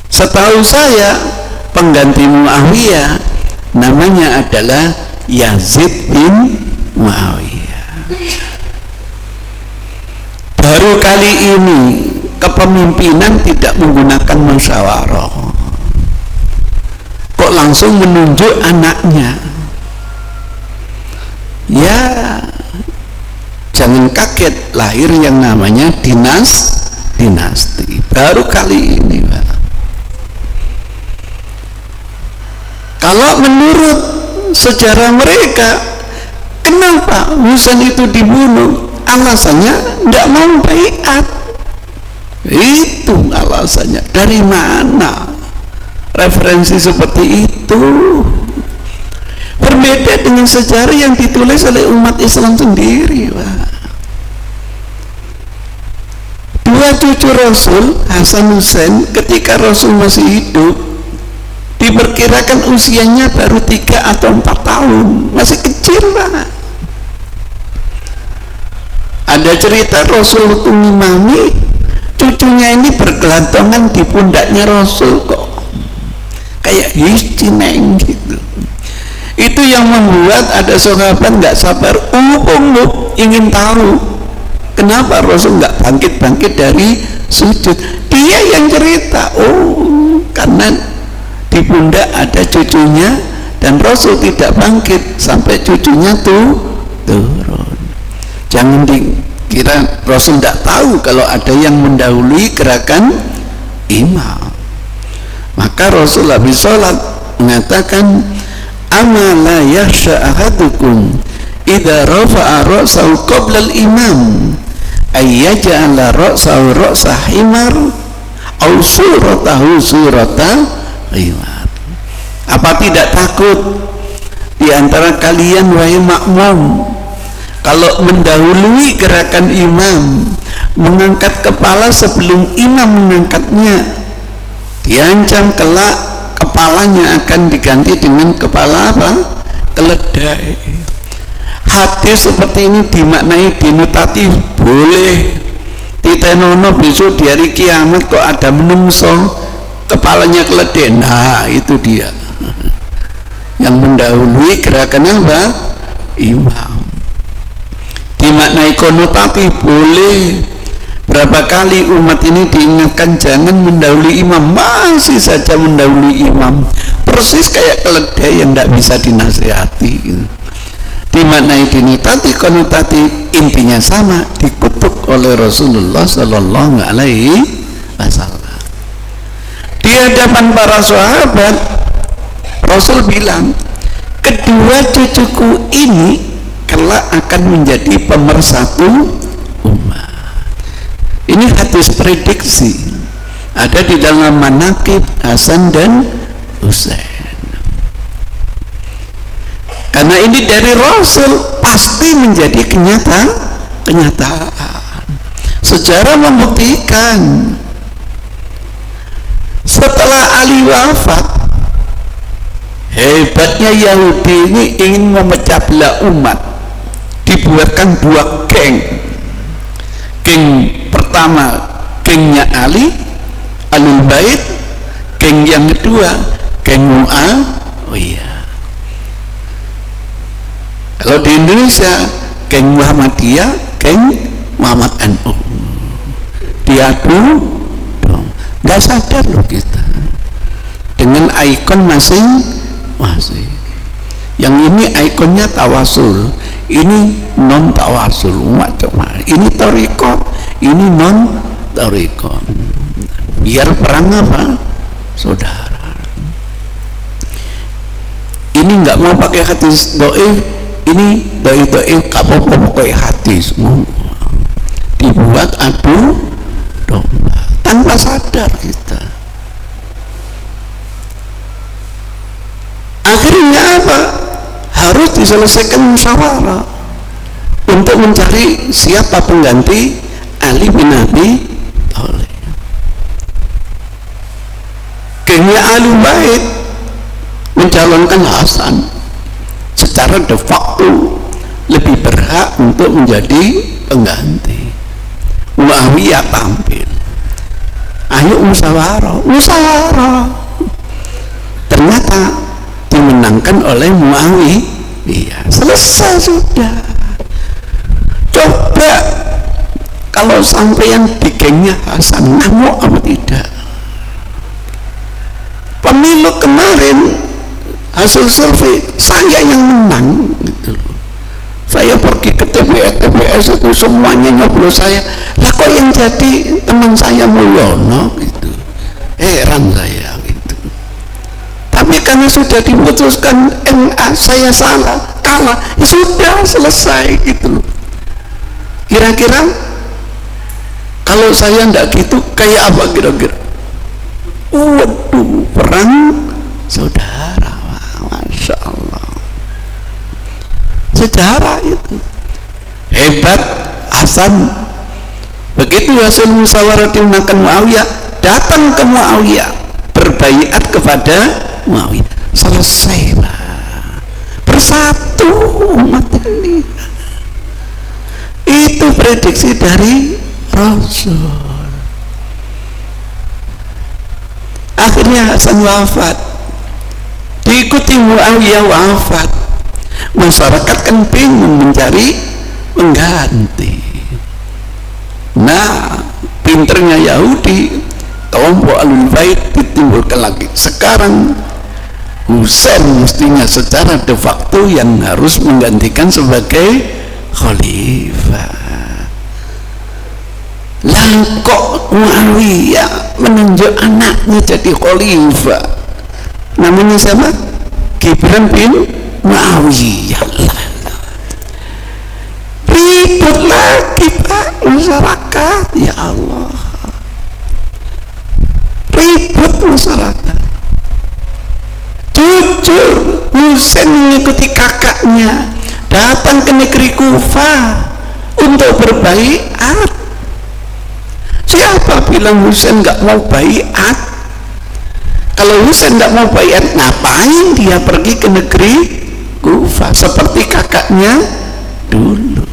Setahu saya pengganti Muawiyah namanya adalah Yazid bin Muawiyah. Baru kali ini kepemimpinan tidak menggunakan musyawarah, kok langsung menunjuk anaknya. Ya jangan kaget, lahir yang namanya dinasti baru kali ini, Pak. Kalau menurut sejarah mereka, kenapa Husain itu dibunuh? Alasannya tidak mau baiat. Itu alasannya. Dari mana referensi seperti itu? Berbeda dengan sejarah yang ditulis oleh umat Islam sendiri, Pak. 2 cucu Rasul, Hasan Husain, ketika Rasul masih hidup diperkirakan usianya baru 3 atau 4 tahun, masih kecil lah. Ada cerita Rasul itu ngimami, cucunya ini bergelantungan di pundaknya Rasul kok, kayak hiscineng gitu. Itu yang membuat ada sahabat nggak sabar, ingin tahu kenapa Rasul nggak bangkit dari sujud. Dia yang cerita, karena di pundak ada cucunya dan Rasul tidak bangkit sampai cucunya turun. Jangan dikira Rasul tidak tahu kalau ada yang mendahului gerakan imam. Maka Rasul habis sholat mengatakan, amala yakhsha ahadukum idza rafa'a ra'sahu qabla al-imam ayyaj'ala ra'sahu ra'sa himar aw suratahu surata himar. Apa tidak takut di antara kalian wahai makmum, kalau mendahului gerakan imam mengangkat kepala sebelum imam mengangkatnya, diancam kelak kepalanya akan diganti dengan kepala apa? Keledai. Hadis seperti ini dimaknai denotatif, boleh titenono besok di hari kiamat kok ada menungso kepalanya keledai. Nah itu dia yang mendahului gerakan apa? Imam. Dimaknai konotatif, boleh. Berapa kali umat ini diingatkan jangan mendahului imam, masih saja mendahului imam, persis kayak keledai yang tidak bisa dinasihati. Dimaknai dinitati konotati, intinya sama, dikutuk oleh Rasulullah Sallallahu Alaihi Wasallam. Di hadapan para sahabat, Rasul bilang, kedua cucuku ini kelak akan menjadi pemersatu umat. Ini hadis prediksi, ada di dalam manaqib Hasan dan Husain. Karena ini dari Rasul, pasti menjadi kenyataan. Sejarah membuktikan setelah Ali wafat, hebatnya Yahudi ini ingin memecah belah umat. Dibuatkan 2 geng. Geng pertama gengnya Ali, Alul Bait. Geng yang kedua geng Muawiyah. Kalau di Indonesia geng Muhammadiyah, geng Muhammad NU. Diadu dong. Gak sadar loh kita dengan ikon masing-masing. Yang ini ikonnya tawasul, ini non tawasul, macam-macam. Ini thariqat, ini non thariqat. Biar perang apa? Saudara. Ini nggak mau pakai hadis dhaif, ini dhaif gak apa-apa pakai hadis. Dibuat adu domba tanpa sadar kita. Akhirnya apa? Harus diselesaikan musyawarah untuk mencari siapa pengganti Ali bin Abi Thalib. Gengnya Ahlul Bait mencalonkan Hasan, secara de facto lebih berhak untuk menjadi pengganti. Muawiyah tampil, ayo musyawarah. Ternyata dimenangkan oleh Muawiyah. Selesai sudah. Coba kalau sampai yang di gengnya Hasan ngamuk apa tidak? Pemilu kemarin hasil survei saya yang menang gitu loh. Saya pergi ke TPS itu semuanya nyoblos saya. Lah kok yang jadi teman saya Mulyono gitu. Heran saya gitu. Tapi karena sudah diputuskan MA saya salah, kalah, ya sudah selesai gitu loh. Kira-kira kalau saya ndak gitu kayak apa kira-kira? Waduh, perang saudara, masya Allah. Sejarah itu hebat. Hasan begitu hasil musyawarah dimenangkan Muawiyah, datang ke Muawiyah berbaiat kepada Muawiyah. Selesai bersatu umat ini. Itu prediksi dari Rasul. Akhirnya Hasan wafat, diikuti Muawiyah wafat. Masyarakat kan bingung mencari pengganti. Nah, pinternya Yahudi, kelompok Ahlul Bait ditimbulkan lagi. Sekarang Husain mestinya secara de facto yang harus menggantikan sebagai khalifah. Lah kok Muawiyah menunjuk anaknya jadi khalifah? Namanya siapa? Gibran bin Muawiyah. Ribut lagi Pak masyarakat, ya Allah. Ribut masyarakat. Jujur Husain mengikuti kakaknya datang ke negeri Kufah untuk berbaiat. Siapa bilang Husain nggak mau baiat? Kalau Husain nggak mau baiat, ngapain dia pergi ke negeri Kufah seperti kakaknya dulu?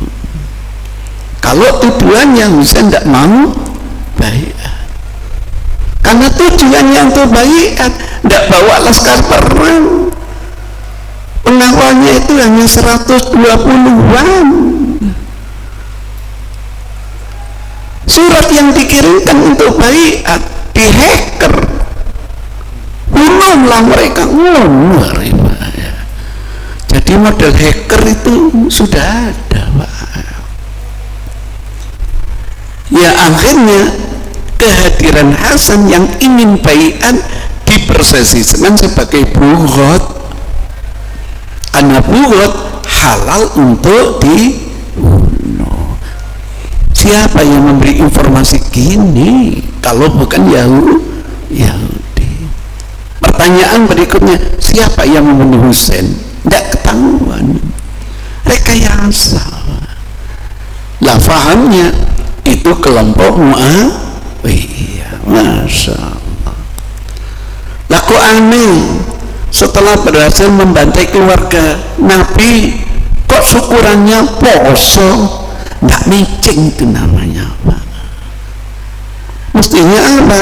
Kalau tujuannya Husain nggak mau baiat, karena tujuannya untuk baiat, nggak bawa laskar perang, pengawalnya itu hanya 120-an. Surat yang dikirimkan untuk baiat dihacker, umumlah mereka ya. Jadi model hacker itu sudah ada Pak. Ya akhirnya kehadiran Hasan yang ingin baiat dipersepsikan sebagai bughod, karena bughod halal untuk dibunuh. Siapa yang memberi informasi gini kalau bukan Yahudi? Pertanyaan berikutnya, siapa yang membunuh Husain? Tidak ketahuan, rekayasa. Lah fahamnya itu kelompok Muawiyah. Masya Allah. Lah kok aneh, setelah berhasil membantai keluarga Nabi, kok syukurannya poso? Nggak micing itu namanya Pak. Mestinya apa?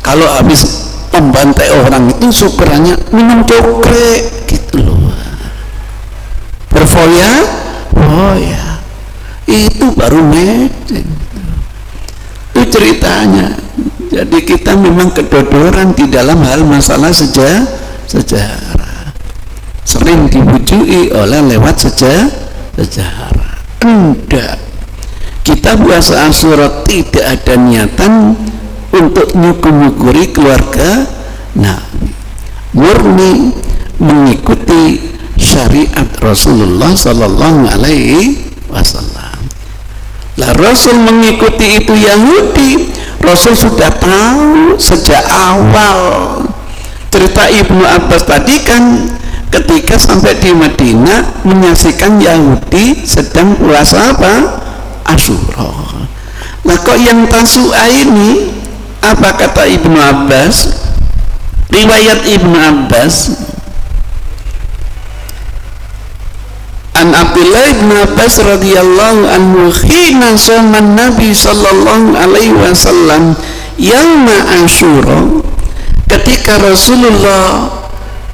Kalau habis membantai orang itu syukurannya minum cokre gitu loh, berfoya, oh ya, itu baru micing. Itu ceritanya. Jadi kita memang kedodoran di dalam hal masalah sejarah, sering dibujui oleh lewat sejarah. Enggak, kita puasa Asyura tidak ada niatan untuk nyukur-nyukuri keluarga Nabi, murni mengikuti syariat Rasulullah Sallallahu Alaihi Wasallam. Lah Rasul mengikuti itu Yahudi, Rasul sudah tahu sejak awal. Cerita Ibnu Abbas tadi kan ketika sampai di Madinah menyaksikan Yahudi sedang puasa apa? Asyura. Nah kok yang Tasu'a ini, apa kata Ibnu Abbas? Riwayat Ibnu Abbas, an Abdullah bin Abbas radhiyallahu anhu, hina shaman Nabi sallallahu alaihi wasallam yauma Asyura, ketika Rasulullah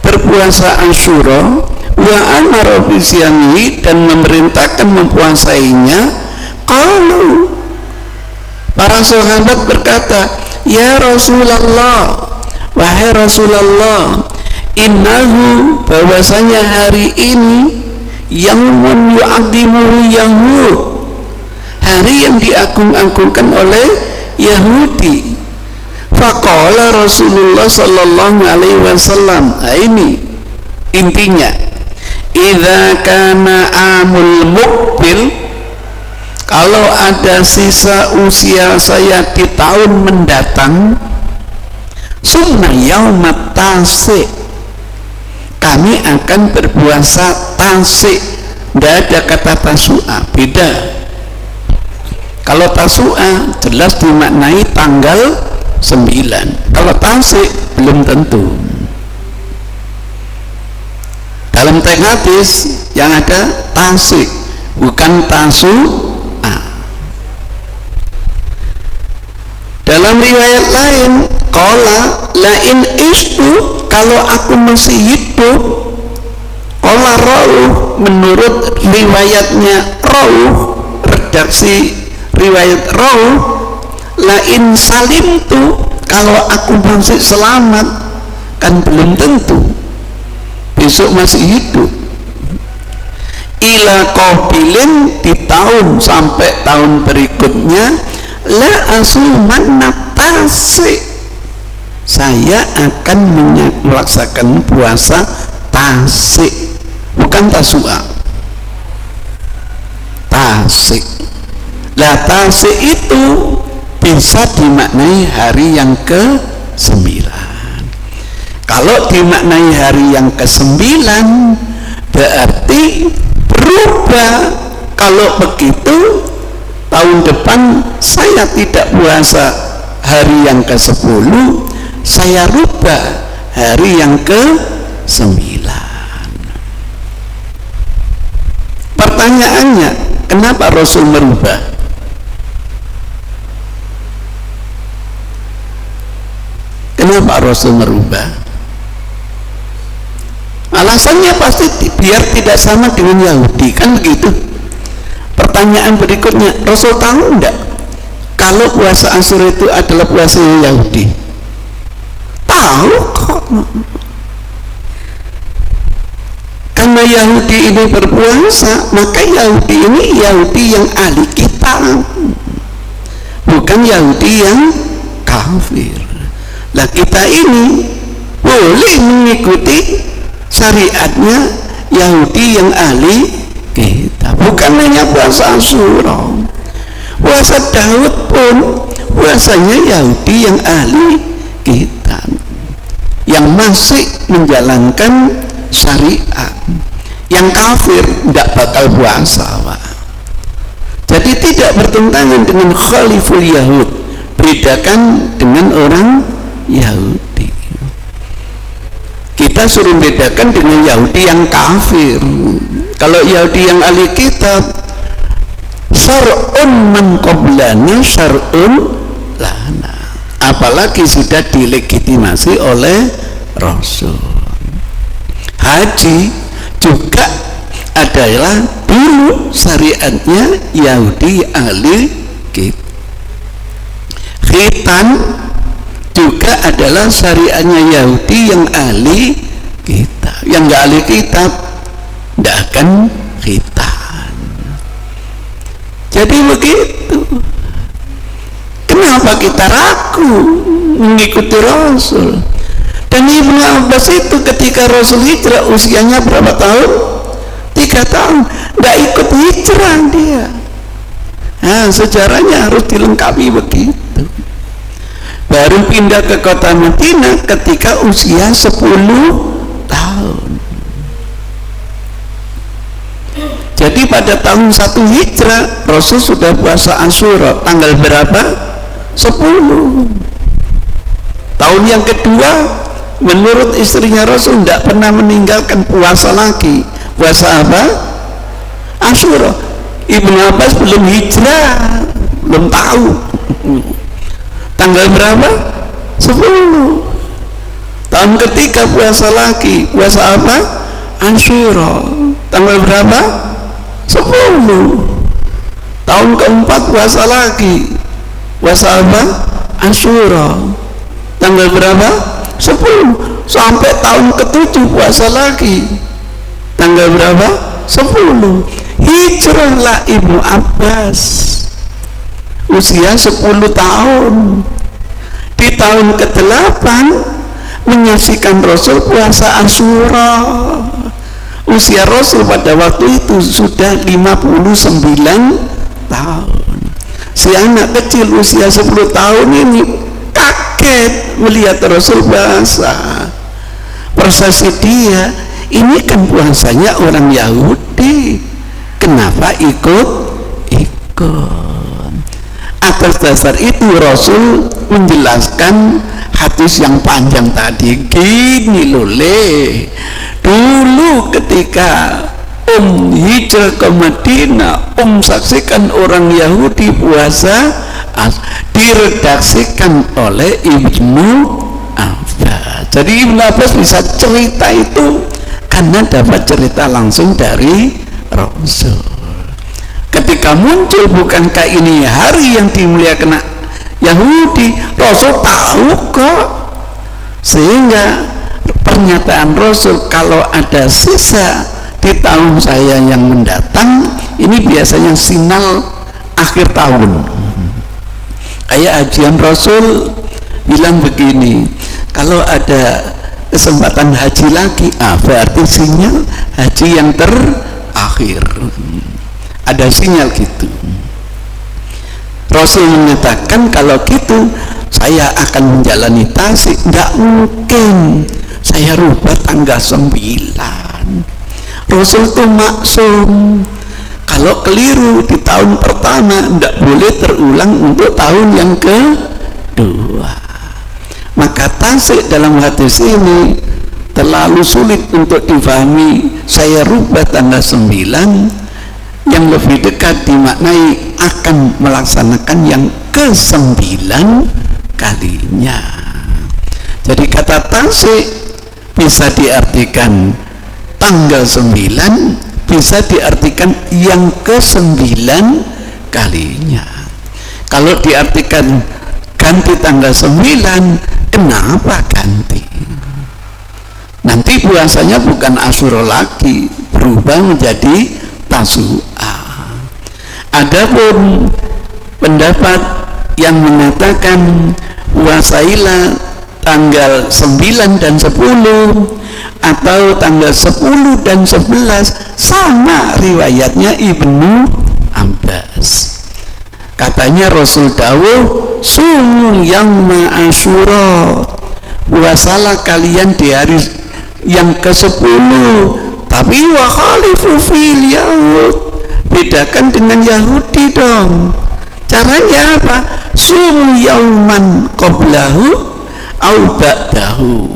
berpuasa Asyura, wa amara bisyamihi, dan memerintahkan mempuasainya. Qalu, para sahabat berkata, ya Rasulullah, wahai Rasulullah, innahu, bahwasanya hari ini yaumun yu'adhimuhu Yahud, hari yang diagung-agungkan oleh Yahudi. Faqala Rasulullah sallallahu alaihi wasallam, ini intinya, idza kana amul muqbil, kalau ada sisa usia saya di tahun mendatang, summa yaumat tasik, kami akan berpuasa tasik. Tidak ada kata tasu'a, beda. Kalau tasu'a jelas dimaknai tanggal 9, kalau tasik belum tentu. Dalam teks hadis yang ada tasik, bukan tasu. Dalam riwayat lain, qala lain istu, kalau aku masih hidup. Qala rauh, menurut riwayatnya rauh, redaksi riwayat rauh, lain salim tu, kalau aku masih selamat, kan belum tentu besok masih hidup. Ila qabilin, di tahun sampai tahun berikutnya, la asuman natasi, saya akan melaksanakan puasa tasik, bukan tasua, tasik. Lah tasik itu bisa dimaknai hari yang ke-9. Kalau dimaknai hari yang ke-9 berarti berubah. Kalau begitu tahun depan saya tidak puasa hari yang ke-10, saya rubah hari yang ke-9. Pertanyaannya, kenapa Rasul merubah? Kenapa Rasul merubah? Alasannya pasti biar tidak sama dengan Yahudi, kan begitu. Pertanyaan berikutnya, Rasul tahu enggak kalau puasa Asyura itu adalah puasa Yahudi? Tahu kok. Karena Yahudi ini berpuasa, maka Yahudi ini Yahudi yang ahli kitab, bukan Yahudi yang kafir. Lah kita ini boleh mengikuti syariatnya Yahudi yang ahli kitab, bukan hanya puasa Asyura. Puasa Daud pun puasanya Yahudi yang ahli kitab, yang masih menjalankan syariat. Yang kafir tidak bakal puasa, Pak. Jadi tidak bertentangan dengan khaliful Yahud, bedakan dengan orang Yahudi. Kita suruh bedakan dengan Yahudi yang kafir. Kalau Yahudi yang ahli kitab, syar'un man qablana syar'un lana, apalagi sudah dilegitimasi oleh Rasul. Haji juga adalah dulu syariatnya Yahudi ahli kitab. Khitan juga adalah syariatnya Yahudi yang ahli kitab. Yang nggak ahli kitab tidak akan khitan. Jadi begitu. Kenapa kita ragu mengikuti Rasul? Dan Ibnu Abbas itu ketika Rasul hijrah usianya berapa tahun? 3 tahun. Nggak ikut hijrah dia. Nah, sejarahnya harus dilengkapi begitu. Baru pindah ke kota Madinah ketika usia 10 tahun. Jadi pada tahun 1 hijrah Rasul sudah puasa Asyura. Tanggal berapa? 10. Tahun yang kedua, menurut istrinya Rasul tidak pernah meninggalkan puasa lagi. Puasa apa? Asyura. Ibnu Abbas belum hijrah, belum tahu. Tanggal berapa? 10. Tahun ketiga puasa lagi. Puasa apa? Asyura. Tanggal berapa? 10. Tahun keempat puasa lagi. Puasa apa? Asyura. Tanggal berapa? 10. Sampai tahun ke-7 puasa lagi. Tanggal berapa? 10. Hijrahlah Ibnu Abbas usia 10 tahun. Di tahun ke-8 menyaksikan Rasul puasa Asyura. Usia Rasul pada waktu itu sudah 59 tahun. Si anak kecil usia 10 tahun ini kaget melihat Rasul puasa. Persepsi dia, ini kan puasanya orang Yahudi, kenapa ikut? Atas dasar itu Rasul menjelaskan hadis yang panjang tadi. Gini loh, Dulu ketika hijrah ke Madinah, saksikan orang Yahudi puasa, diredaksikan oleh Ibnu Abbas. Jadi Ibnu Abbas bisa cerita itu karena dapat cerita langsung dari Rasul. Ketika muncul, bukankah ini hari yang dimuliakan Yahudi, Rasul tahu kok, sehingga pernyataan Rasul kalau ada sisa di tahun saya yang mendatang, ini biasanya sinyal akhir tahun. Kayak ajian Rasul bilang begini, kalau ada kesempatan haji lagi, berarti sinyal haji yang terakhir. Ada sinyal gitu. Rasul menyatakan kalau gitu saya akan menjalani tasik, nggak mungkin saya rubah tanggal 9. Rasul itu maksum, kalau keliru di tahun pertama nggak boleh terulang untuk tahun yang kedua. Maka tasik dalam hadis ini terlalu sulit untuk difahami. Saya rubah tanggal 9, yang lebih dekat dimaknai akan melaksanakan yang ke-9 kalinya. Jadi kata tasik bisa diartikan tanggal 9, bisa diartikan yang ke-9 kalinya. Kalau diartikan ganti tanggal 9, kenapa ganti? Nanti puasanya bukan Asyura lagi, berubah menjadi Tasu'a. Adapun pendapat yang mengatakan puasailah tanggal 9 dan 10 atau tanggal 10 dan 11, sama riwayatnya Ibnu Abbas. Katanya Rasul dawuh, sumu yauma Asyura, puasalah kalian di hari yang ke-10, tapi wa khalifu fil yahud, bedakan dengan Yahudi dong. Caranya apa? Sumu yauman qablahu au ba'dahu.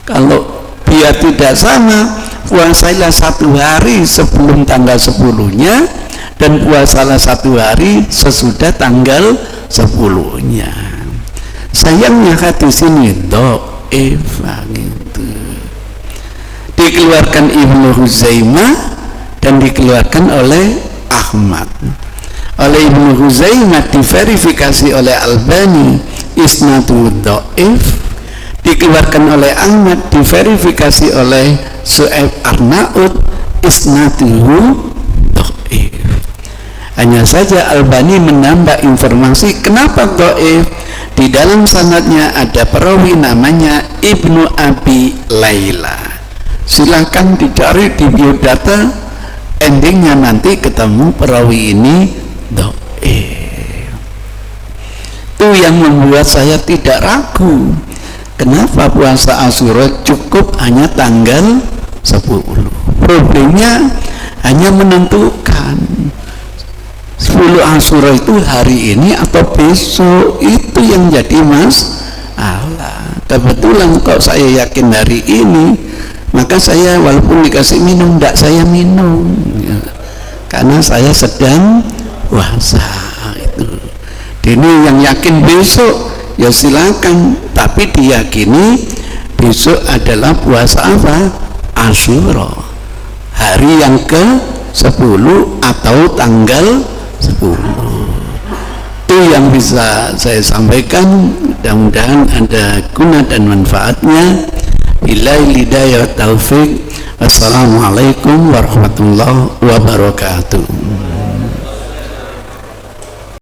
Kalau biar tidak sama, puasailah 1 hari sebelum tanggal 10-nya dan puasalah 1 hari sesudah tanggal 10-nya. Sayangnya hadis ini dhaif gitu. Dikeluarkan Ibnu Huzaimah dan dikeluarkan oleh Ahmad. Oleh Ibnu Huzaimah diverifikasi oleh Albani isnadu dhaif, dikeluarkan oleh Ahmad diverifikasi oleh Su'aib Arnaud isnaduhu dhaif. Hanya saja Albani menambah informasi kenapa dhaif. Di dalam sanadnya ada perawi namanya Ibnu Abi Laila. Silakan dicari di biodata, endingnya nanti ketemu perawi ini dhaif. Itu yang membuat saya tidak ragu kenapa puasa Asyura cukup hanya tanggal 10. Problemnya hanya menentukan 10 Asyura itu hari ini atau besok, itu yang jadi masalah. Kebetulan kok saya yakin hari ini, maka saya walaupun dikasih minum, tidak saya minum ya, karena saya sedang puasa itu. Ini yang yakin besok ya silakan, tapi diyakini besok adalah puasa apa? Asyura, hari yang ke-10 atau tanggal 10. Itu yang bisa saya sampaikan, mudah-mudahan ada guna dan manfaatnya. Billahi hidayah taufik. Wassalamualaikum warahmatullahi wabarakatuh.